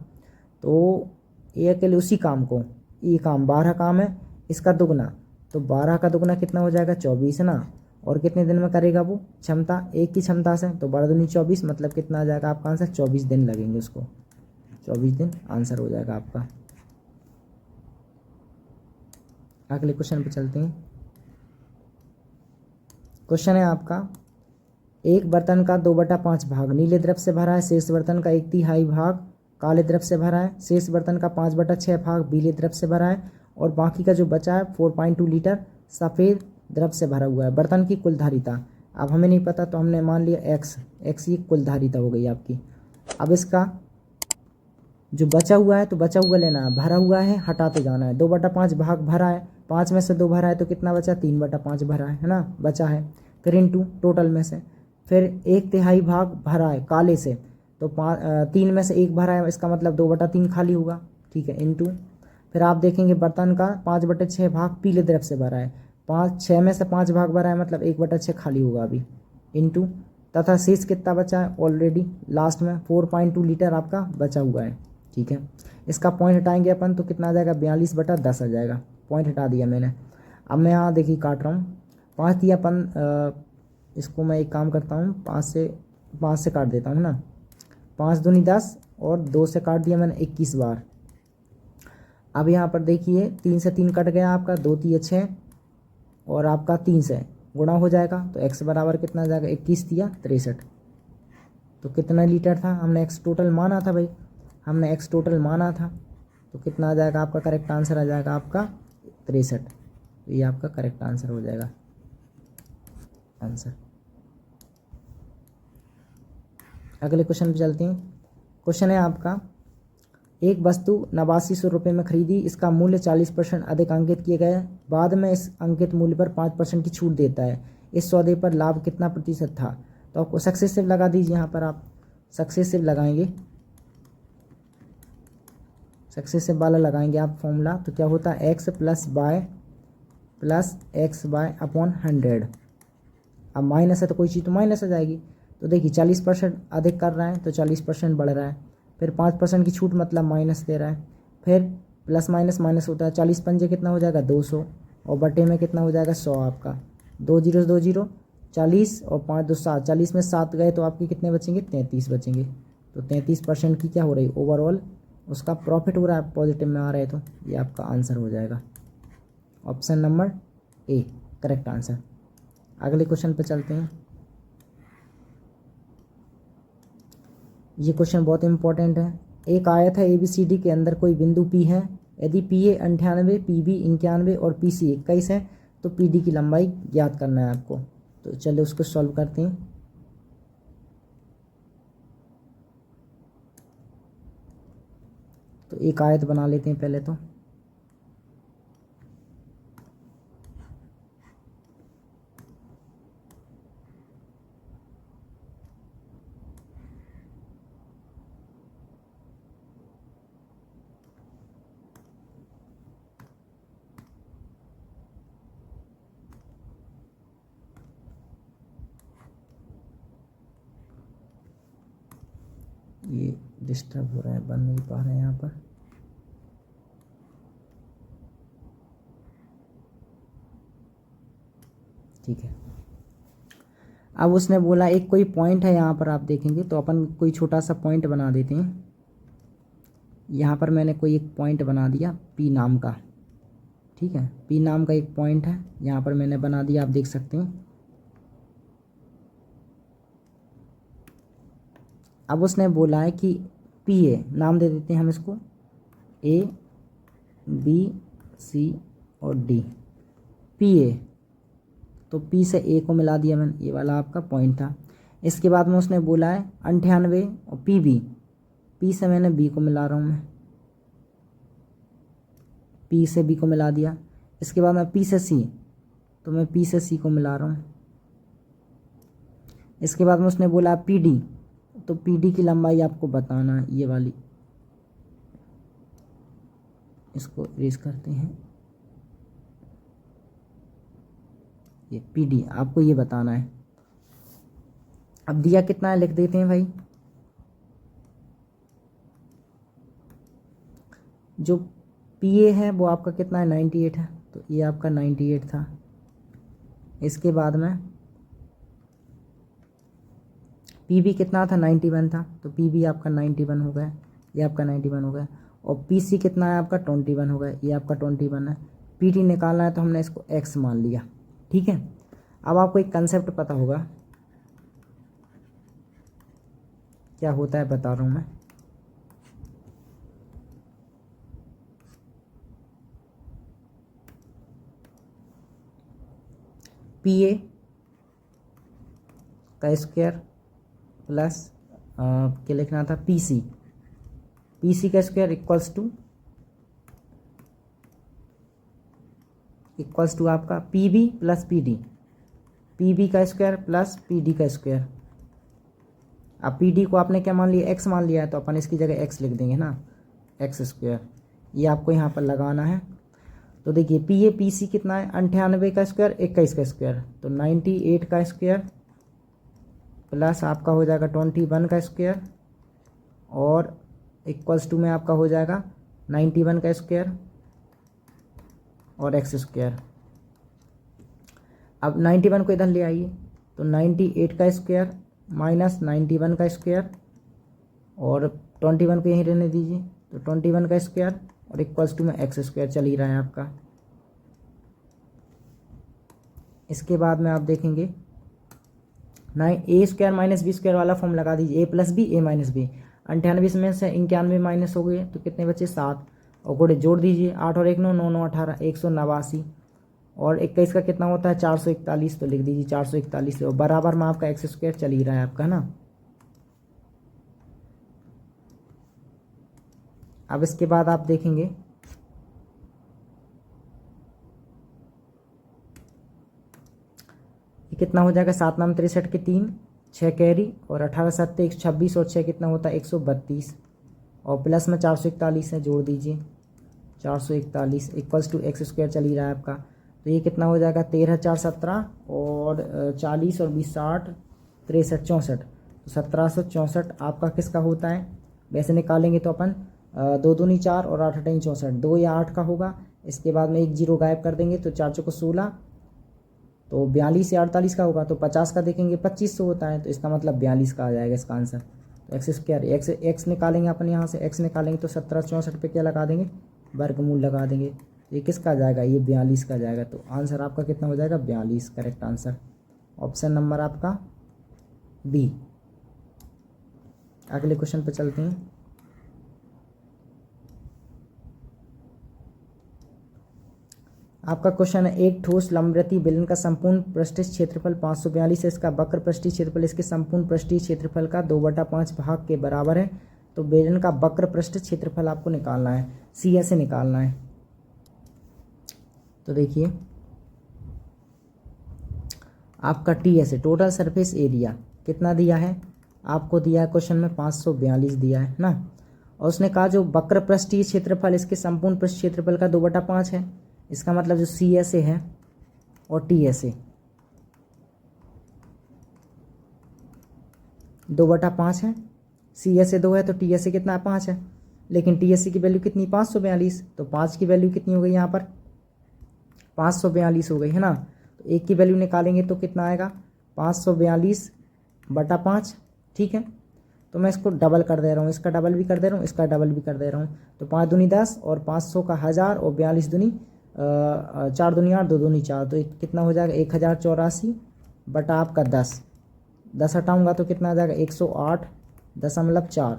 Speaker 1: तो ए अकेले उसी काम को, ये काम 12 काम है, इसका दुगना, तो 12 का दुगना कितना हो जाएगा, 24 ना। और कितने दिन में करेगा वो क्षमता, एक की क्षमता से, तो 12 दूनी 24 मतलब कितना आ जाएगा आपका आंसर, 24 दिन लगेंगे उसको, 24 दिन आंसर हो जाएगा आपका। अगले क्वेश्चन पे चलते हैं। क्वेश्चन है आपका, एक बर्तन का 2/5 भाग नीले द्रव से भरा है, शेष बर्तन का 1/3 भाग काले द्रव से भरा है, शेष बर्तन का 5/6 भाग पीले द्रव से भरा है और बाकी का जो बचा है 4.2 लीटर सफ़ेद द्रव से भरा हुआ है। बर्तन की कुल धारिता, अब हमें नहीं पता तो हमने मान लिया एक्स ये कुल धारिता हो गई आपकी। अब इसका जो बचा हुआ है तो बचा हुआ लेना है, भरा हुआ है हटाते जाना है। 2/5 भाग भरा है, 5 में से 2 भरा है तो कितना बचा, 3/5 भरा है ना, बचा है। फिर इंटू टोटल में से, फिर 1/3 भाग भरा है काले से, तो 3 में से 1 भरा है, इसका मतलब 2/3 खाली होगा, ठीक है, इंटू। फिर आप देखेंगे बर्तन का 5/6 भाग पीले द्रव से भरा है, 6 में से 5 भाग भरा है मतलब 1/6 खाली होगा अभी, इंटू। तथा शेष कितना बचा है, ऑलरेडी लास्ट में 4.2 लीटर आपका बचा हुआ है, ठीक है। इसका पॉइंट हटाएंगे अपन तो कितना आ जाएगा, 42/10 आ जाएगा, पॉइंट हटा दिया मैंने। अब मैं यहाँ देखिए काट रहा हूँ, 5 दिया अपन, इसको मैं एक काम करता हूँ, 5 से काट देता हूँ ना, 5 दूनी 10 और 2 से काट दिया मैंने 21 बार। अब यहाँ पर देखिए 3 से 3 कट गया आपका, 2 3 6 और आपका 3 से गुणा हो जाएगा तो x बराबर कितना आ जाएगा, 21 दिया 63। तो कितना लीटर था, हमने x टोटल माना था भाई, हमने x टोटल माना था, तो कितना आ जाएगा आपका करेक्ट आंसर आ जाएगा आपका 63। तो ये आपका करेक्ट आंसर हो जाएगा आंसर। अगले क्वेश्चन पे चलते हैं। क्वेश्चन है आपका, एक वस्तु 8900 रुपये में खरीदी, इसका मूल्य 40% अधिक अंकित किए गए, बाद में इस अंकित मूल्य पर 5% की छूट देता है, इस सौदे पर लाभ कितना प्रतिशत था। तो आपको सक्सेसिव लगा दीजिए, यहाँ पर आप सक्सेसिव लगाएंगे, सक्सेसिव वाला लगाएंगे आप फॉर्मूला, तो क्या होता है x plus x by upon 100। अब माइनस है तो कोई चीज़ तो माइनस आ जाएगी, तो देखिए 40% अधिक कर रहा है तो 40% बढ़ रहा है, फिर 5% की छूट मतलब माइनस दे रहा है, फिर प्लस माइनस माइनस होता है, 40 पंजे कितना हो जाएगा 200 और बटे में कितना हो जाएगा 100 आपका, 2 0 2 0 40 और 5 2 7, 40 में 7 गए तो आपके कितने बचेंगे, 33 बचेंगे। तो 33% की क्या हो रही है, ओवरऑल उसका प्रॉफिट हो रहा है, पॉजिटिव में आ रहा है, तो ये आपका आंसर हो जाएगा option number A correct answer. अगले क्वेश्चन पे चलते हैं। ये क्वेश्चन बहुत इंपॉर्टेंट है। एक आयत है ABCD के अंदर कोई बिंदु P है, यदि PA 98, PB 91 और PC 21 है तो PD की लंबाई ज्ञात करना है आपको। तो चलिए उसको सॉल्व करते हैं। तो एक आयत बना लेते हैं पहले तो, ये डिस्टर्ब हो रहा है, बन नहीं पा रहे हैं यहाँ पर। ठीक है, अब उसने बोला एक कोई पॉइंट है, यहाँ पर आप देखेंगे तो अपन कोई छोटा सा पॉइंट बना देते हैं। यहाँ पर मैंने कोई एक पॉइंट बना दिया P नाम का, ठीक है, P नाम का एक पॉइंट है, यहाँ पर मैंने बना दिया, आप देख सकते हैं। अब उसने बोला है कि PA नाम दे देते हैं हम इसको, A B C और D, PA, तो P से A को मिला दिया मैंने, ये वाला आपका पॉइंट था। इसके बाद में उसने बोला है 98 और पी से मैंने बी को मिला रहा हूँ, मैं पी से बी को मिला दिया। इसके बाद मैं पी से सी, तो मैं पी से सी को मिला रहा हूँ। इसके बाद में उसने बोला पी डी, तो पी डी की लंबाई आपको बताना है, ये वाली, इसको इरेज करते हैं, ये पी डी आपको ये बताना है। अब दिया कितना है लिख देते हैं भाई। जो पी ए है वो आपका कितना है 98 है, तो ये आपका 98 था। इसके बाद में पी बी कितना था 91 था, तो पी बी आपका 91 हो गया, ये आपका 91 हो गया। और पी सी कितना है आपका 21 हो गया, ये आपका 21 है। पी टी निकालना है तो हमने इसको एक्स मान लिया, ठीक है। अब आपको एक कंसेप्ट पता होगा, क्या होता है बता रहा हूँ मैं। पी ए का स्क्वायर प्लस क्या लिखना था पी सी का स्क्वायर इक्वल्स टू आपका P B plus P B का स्क्वायर प्लस पी डी का स्क्वायर। अब पी डी को आपने क्या मान लिया, एक्स मान लिया है, तो अपन इसकी जगह एक्स लिख देंगे ना, एक्स स्क्वायर। ये आपको यहाँ पर लगाना है। तो देखिए पी ए पी सी कितना है 98 का स्क्वायर 21 का स्क्वायर, तो 98 का स्क्वायर प्लस आपका हो जाएगा 21 का स्क्वायर और इक्वल्स टू में आपका हो जाएगा 91 का स्क्वायर और एक्स स्क्वायर। अब 91 को इधर ले आइए, तो 98 का स्क्वायर माइनस 91 का स्क्वायर और 21 को यहीं रहने दीजिए, तो 21 का स्क्वायर और इक्वल्स टू में एक्स स्क्वायर चल ही रहा है आपका। इसके बाद में आप देखेंगे ए स्क्वायर माइनस बी स्क्वायर वाला फॉर्म लगा दीजिए, ए प्लस बी ए माइनस बी। 98 में से 91 माइनस हो गए तो कितने बचे 7, और गुणे जोड़ दीजिए 8 और 1 9 9 9 18 189 और 21 का कितना होता है 441, तो लिख दीजिए 441 और बराबर में आपका एक्स स्क्वायर चल ही रहा है आपका ना। अब इसके बाद आप देखेंगे ये कितना हो जाएगा 7 नाम 63 के 3 6 कैरी और 18 7 126 और 6 कितना होता है 132 और प्लस में 441 है, जोड़ दीजिए 441 इक्वल्स टू एक्स स्क्वायर चल ही रहा है आपका। तो ये कितना हो जाएगा 13 4 17 और 40 और 20 60 63 64, तो 1764 आपका किसका होता है। वैसे निकालेंगे तो अपन 2 दूनी 4 और 8 8 64, 2 या 8 का होगा। इसके बाद में एक जीरो गायब कर देंगे तो 4 चौको 16, तो 42 या 48 का होगा। तो 50 का देखेंगे 2500 होता है, तो इसका मतलब 42 का आ जाएगा इसका आंसर। तो एक्स स्क्वायर एक्स निकालेंगे अपन, यहाँ से एक्स निकालेंगे तो 1764 पे क्या लगा देंगे वर्गमूल लगा देंगे। ये किसका जाएगा ये 42 का जाएगा। तो आंसर आपका कितना हो जाएगा 42, करेक्ट आंसर ऑप्शन नंबर आपका बी। अगले क्वेश्चन पे चलते हैं। आपका क्वेश्चन है एक ठोस लंबवृत्तीय बेलन का संपूर्ण पृष्ठीय क्षेत्रफल 542 है, इसका वक्र पृष्ठीय क्षेत्रफल इसके संपूर्ण पृष्ठीय क्षेत्रफल का 2/5 भाग के बराबर है। तो बेलन का वक्र पृष्ठीय क्षेत्रफल आपको निकालना है, सी ऐसे निकालना है। तो देखिए आपका टी ऐसे टोटल सरफेस एरिया कितना दिया है आपको, दिया है क्वेश्चन में 542 दिया है ना। और उसने कहा जो वक्र पृष्ठीय क्षेत्रफल इसके संपूर्ण पृष्ठ क्षेत्रफल का 2/5 है, इसका मतलब जो सी एस ए है और टी एस ए 2/5 है, सी एस ए 2 है तो टी एस ए कितना है 5 है, लेकिन टी एस ए की वैल्यू कितनी 542, तो 5 की वैल्यू कितनी हो गई यहाँ पर 542 हो गई है ना। तो एक की वैल्यू निकालेंगे तो कितना आएगा 542/5, ठीक है। तो मैं इसको डबल कर दे रहा हूँ, इसका डबल भी कर दे रहा हूँ, इसका डबल भी कर दे रहा हूँ। तो 5 दूनी 10 और 500 का 1000 और 42 दूनी 4 दूनी 8 2 दूनी 4, तो कितना हो जाएगा 1084 बटा आपका 10 हटाऊँगा तो कितना आ जाएगा 108.4,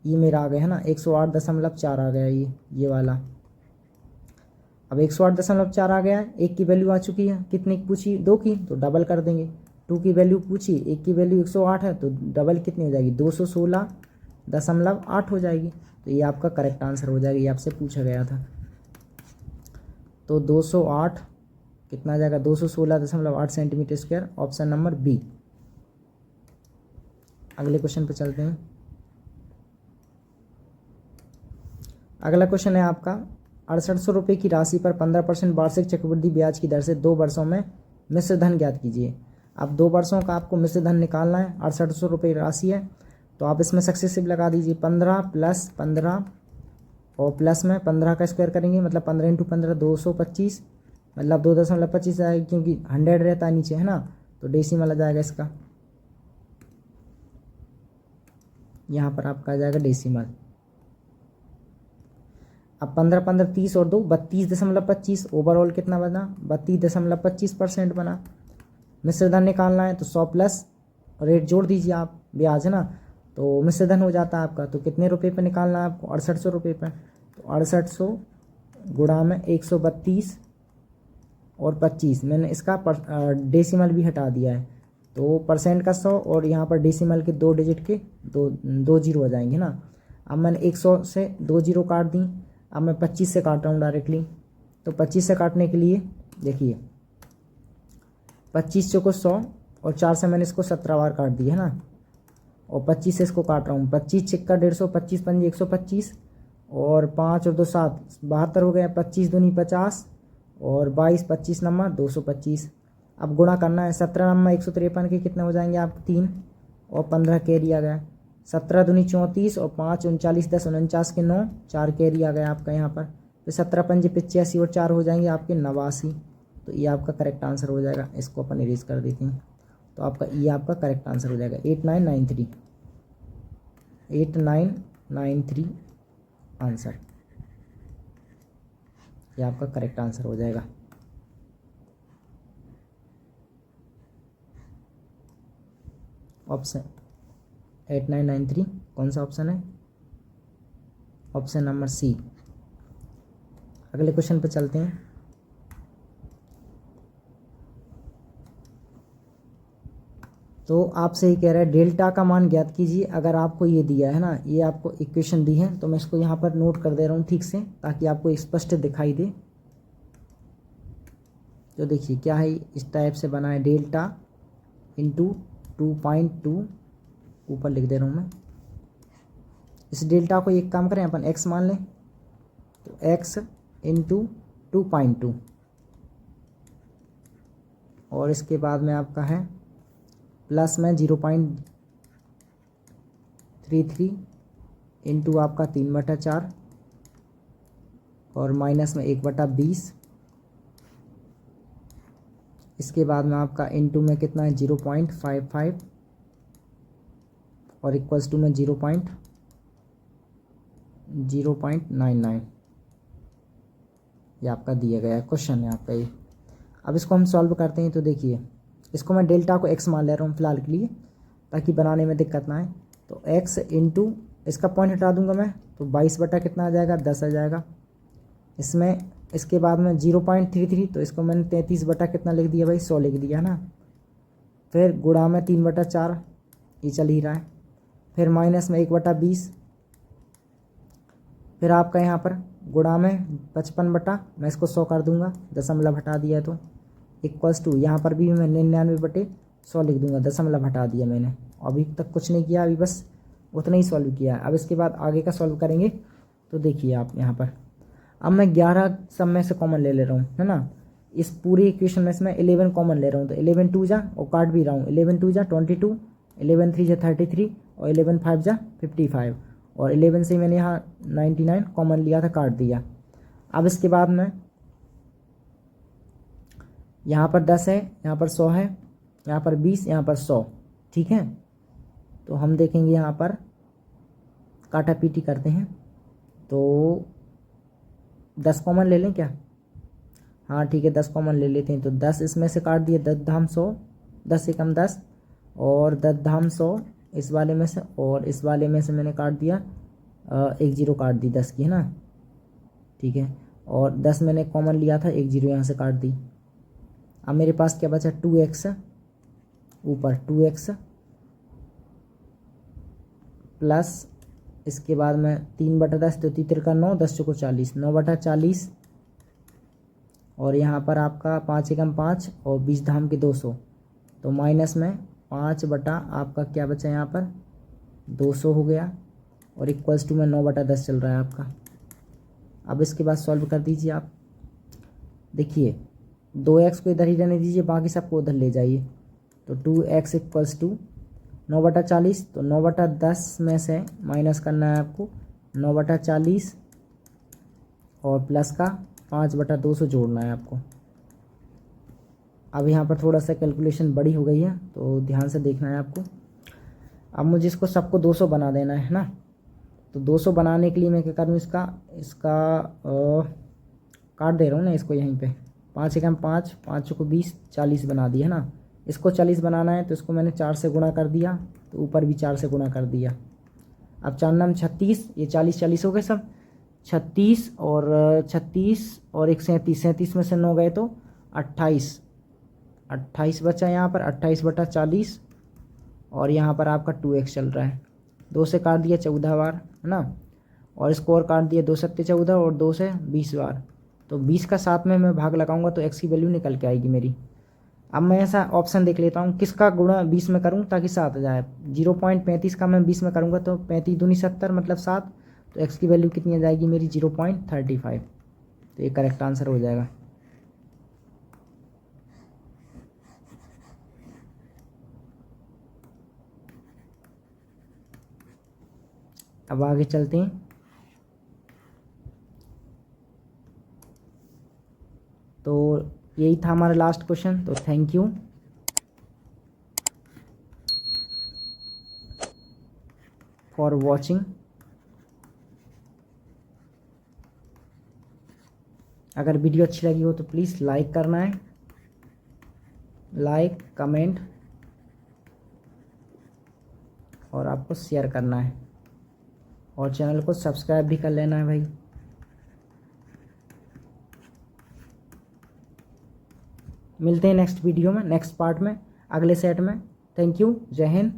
Speaker 1: ये मेरा आ गया है ना 108.4 आ गया ये वाला। अब 108.4 आ गया है, एक की वैल्यू आ चुकी है, कितनी की पूछी 2 की, तो डबल कर देंगे 2 की वैल्यू पूछी, एक की वैल्यू 108 है, तो डबल कितनी हो जाएगी 216.8 हो जाएगी। तो ये आपका करेक्ट आंसर हो जाएगा, ये आपसे पूछा गया था। तो 208 कितना आ जाएगा 216.8 centimetre square, option number B. अगले क्वेश्चन पे चलते हैं। अगला क्वेश्चन है आपका 6800 रुपये की राशि पर 15% वार्षिक चक्रवृद्धि ब्याज की दर से 2 वर्षों में मिश्र धन ज्ञात कीजिए। अब 2 वर्षों का आपको मिश्र धन निकालना है, 6800 रुपये राशि है, तो आप इसमें सक्सेसिव लगा दीजिए। 15 + 15 और प्लस में 15 का स्क्वायर करेंगे, मतलब 15 × 15 225, मतलब 2.25 आएगा, क्योंकि 100 रहता है नीचे, है ना, तो डेसिमल आ जाएगा इसका। यहाँ पर आपका आ जाएगा डेसिमल। अब 15 15 30 और 2 32.25, ओवरऑल कितना बना 32.25% बना। मिश्र धन निकालना है तो 100 प्लस रेट जोड़ दीजिए आप, ब्याज है ना, तो मिश्र धन हो जाता है आपका। तो कितने रुपये पे निकालना है आपको 6800 रुपये पे, तो 6800 गुणा में 132 और 25, मैंने इसका डेसिमल भी हटा दिया है, तो परसेंट का 100 और यहाँ पर डेसिमल के 2 डिजिट के दो जीरो हो जाएंगे ना। अब मैंने 100 से 2 जीरो काट दी, अब मैं 25 से काट रहा हूँ डायरेक्टली। तो 25 से काटने के लिए देखिए 25 चौको 100 और 4 से मैंने इसको 17 बार काट दिया है ना, और 25 से इसको काट रहा हूँ। 25 छिक्का 150, 25 पंजे 125 और 5 और 2 7 72 हो गया। 25 दूनी 50 और 22 25 नंबर 225। अब गुणा करना है, 17 नंबर 153 के कितने हो जाएंगे आप 3 और 15 कैरी आ गया। 17 दूनी 34 और 5 39 10 49 के 9, 4 कैरी आ गया आपका यहाँ पर। फिर 17 पंजे 85 और 4 हो जाएंगे आपके 89। तो ये आपका करेक्ट आंसर हो जाएगा। इसको अपन इरेज कर देते हैं, तो आपका ये आपका करेक्ट आंसर हो जाएगा 8993 आंसर, ये आपका करेक्ट आंसर हो जाएगा। ऑप्शन 8993 कौन सा ऑप्शन है, ऑप्शन नंबर सी। अगले क्वेश्चन पे चलते हैं। तो आपसे ही कह रहा है डेल्टा का मान ज्ञात कीजिए। अगर आपको ये दिया है ना, ये आपको इक्वेशन दी है, तो मैं इसको यहाँ पर नोट कर दे रहा हूँ ठीक से, ताकि आपको स्पष्ट दिखाई दे। तो देखिए क्या है, इस टाइप से बना है, डेल्टा इंटू 2.2, ऊपर लिख दे रहा हूँ मैं। इस डेल्टा को एक काम करें अपन x मान लें, तो x इंटू 2.2 और इसके बाद में आपका है प्लस में 0.33 इंटू आपका 3/4 और माइनस में 1/20। इसके बाद में आपका इंटू में कितना है 0.55 और इक्वल्स टू में 0.99। ये आपका दिया गया क्वेश्चन है आपका ये। अब इसको हम सॉल्व करते हैं। तो देखिए इसको मैं डेल्टा को x मान ले रहा हूँ फिलहाल के लिए, ताकि बनाने में दिक्कत ना आए। तो x इंटू इसका पॉइंट हटा दूंगा मैं, तो 22 बटा कितना आ जाएगा 10 आ जाएगा। इसमें इसके बाद में 0.33, तो इसको मैंने 33 बटा कितना लिख दिया भाई 100 लिख दिया ना। फिर गुणा में 3/4, ये चल ही रहा है। फिर माइनस में 1/20। फिर आपका यहाँ पर गुणा में 55 बटा, मैं इसको 100 कर दूंगा, दशमलव हटा दिया, तो इक्वल्स टू यहाँ पर भी मैं 99/100 लिख दूंगा, दशमलव हटा दिया मैंने। अभी तक कुछ नहीं किया, अभी बस उतना ही सॉल्व किया है। अब इसके बाद आगे का सॉल्व करेंगे। तो देखिए आप यहाँ पर, अब मैं 11 सब में से कॉमन ले रहा हूँ, है ना। इस पूरी इक्वेशन में से मैं 11 कॉमन ले रहा हूँ, तो 11 2 जा और काट भी रहा हूँ। 11 2 जा 22, 11 3 जा 33 और 11 5 जा 55 और 11 से मैंने यहाँ 99 कॉमन लिया था, काट दिया। अब इसके बाद में यहाँ पर 10 है, यहाँ पर 100 है, यहाँ पर 20, यहाँ पर 100, ठीक है। तो हम देखेंगे यहाँ पर काटा पीटी करते हैं। तो 10 कॉमन ले लें क्या? हाँ ठीक है, 10 कॉमन ले लेते हैं। तो 10 इसमें से काट दिए, 10 धाम 100, 10 से कम 10 और 10 धाम 100 इस वाले में से, और इस वाले में से मैंने काट दिया 1 जीरो काट दी 10 की, है ना, ठीक है। और 10 मैंने कॉमन लिया था, 1 जीरो यहाँ से काट दी। अब मेरे पास क्या बचा 2x ऊपर 2x प्लस इसके बाद में 3/10 तो 3×9 10 चौको 40 9/40 और यहाँ पर आपका 5 एकम 5 और 20 धाम के 200 तो माइनस में 5 बटा आपका क्या बचा यहाँ पर 200 हो गया और इक्वल्स टू में 9/10 चल रहा है आपका। अब इसके बाद सॉल्व कर दीजिए आप। देखिए 2x को इधर ही रहने दीजिए, बाकी सबको उधर ले जाइए। तो 2x इक्वल्स टू 9/40 तो 9/10 में से माइनस करना है आपको 9/40 और प्लस का 5/200 जोड़ना है आपको। अब यहाँ पर थोड़ा सा कैलकुलेशन बड़ी हो गई है तो ध्यान से देखना है आपको। अब मुझे इसको सबको 200 बना देना है ना। तो 200 बनाने के लिए मैं क्या करूँ, इसका काट दे रहा हूँ ना इसको यहीं पे। 5 एकम 5 5 चौको 20 40 बना दिया है ना। इसको 40 बनाना है तो इसको मैंने 4 से गुणा कर दिया, तो ऊपर भी 4 से गुणा कर दिया। अब 4 नाम 36, ये 40 40 हो गए सब। 36 और 1 37 37 में से 9 गए तो 28 28 बचा यहाँ पर 28/40 और यहाँ पर आपका 2x चल रहा है। 2 से काट दिया 14 बार है ना, और इसको और काट दिया 2 सत्ते 14 और 2 से 20 बार। तो 20 का 7 में मैं भाग लगाऊंगा तो x की वैल्यू निकल के आएगी मेरी। अब मैं ऐसा ऑप्शन देख लेता हूँ किसका गुणा 20 में करूँ ताकि 7 आ जाए। 0.35 का मैं 20 में करूँगा तो 35 दूनी 70 मतलब 7, तो x की वैल्यू कितनी आ जाएगी मेरी 0.35। तो ये करेक्ट आंसर हो जाएगा। अब आगे चलते हैं। तो यही था हमारा लास्ट क्वेश्चन। तो थैंक यू फॉर वॉचिंग। अगर वीडियो अच्छी लगी हो तो प्लीज़ लाइक करना है, लाइक कमेंट और आपको शेयर करना है और चैनल को सब्सक्राइब भी कर लेना है भाई। मिलते हैं नेक्स्ट वीडियो में, नेक्स्ट पार्ट में, अगले सेट में। थैंक यू, जय हिंद।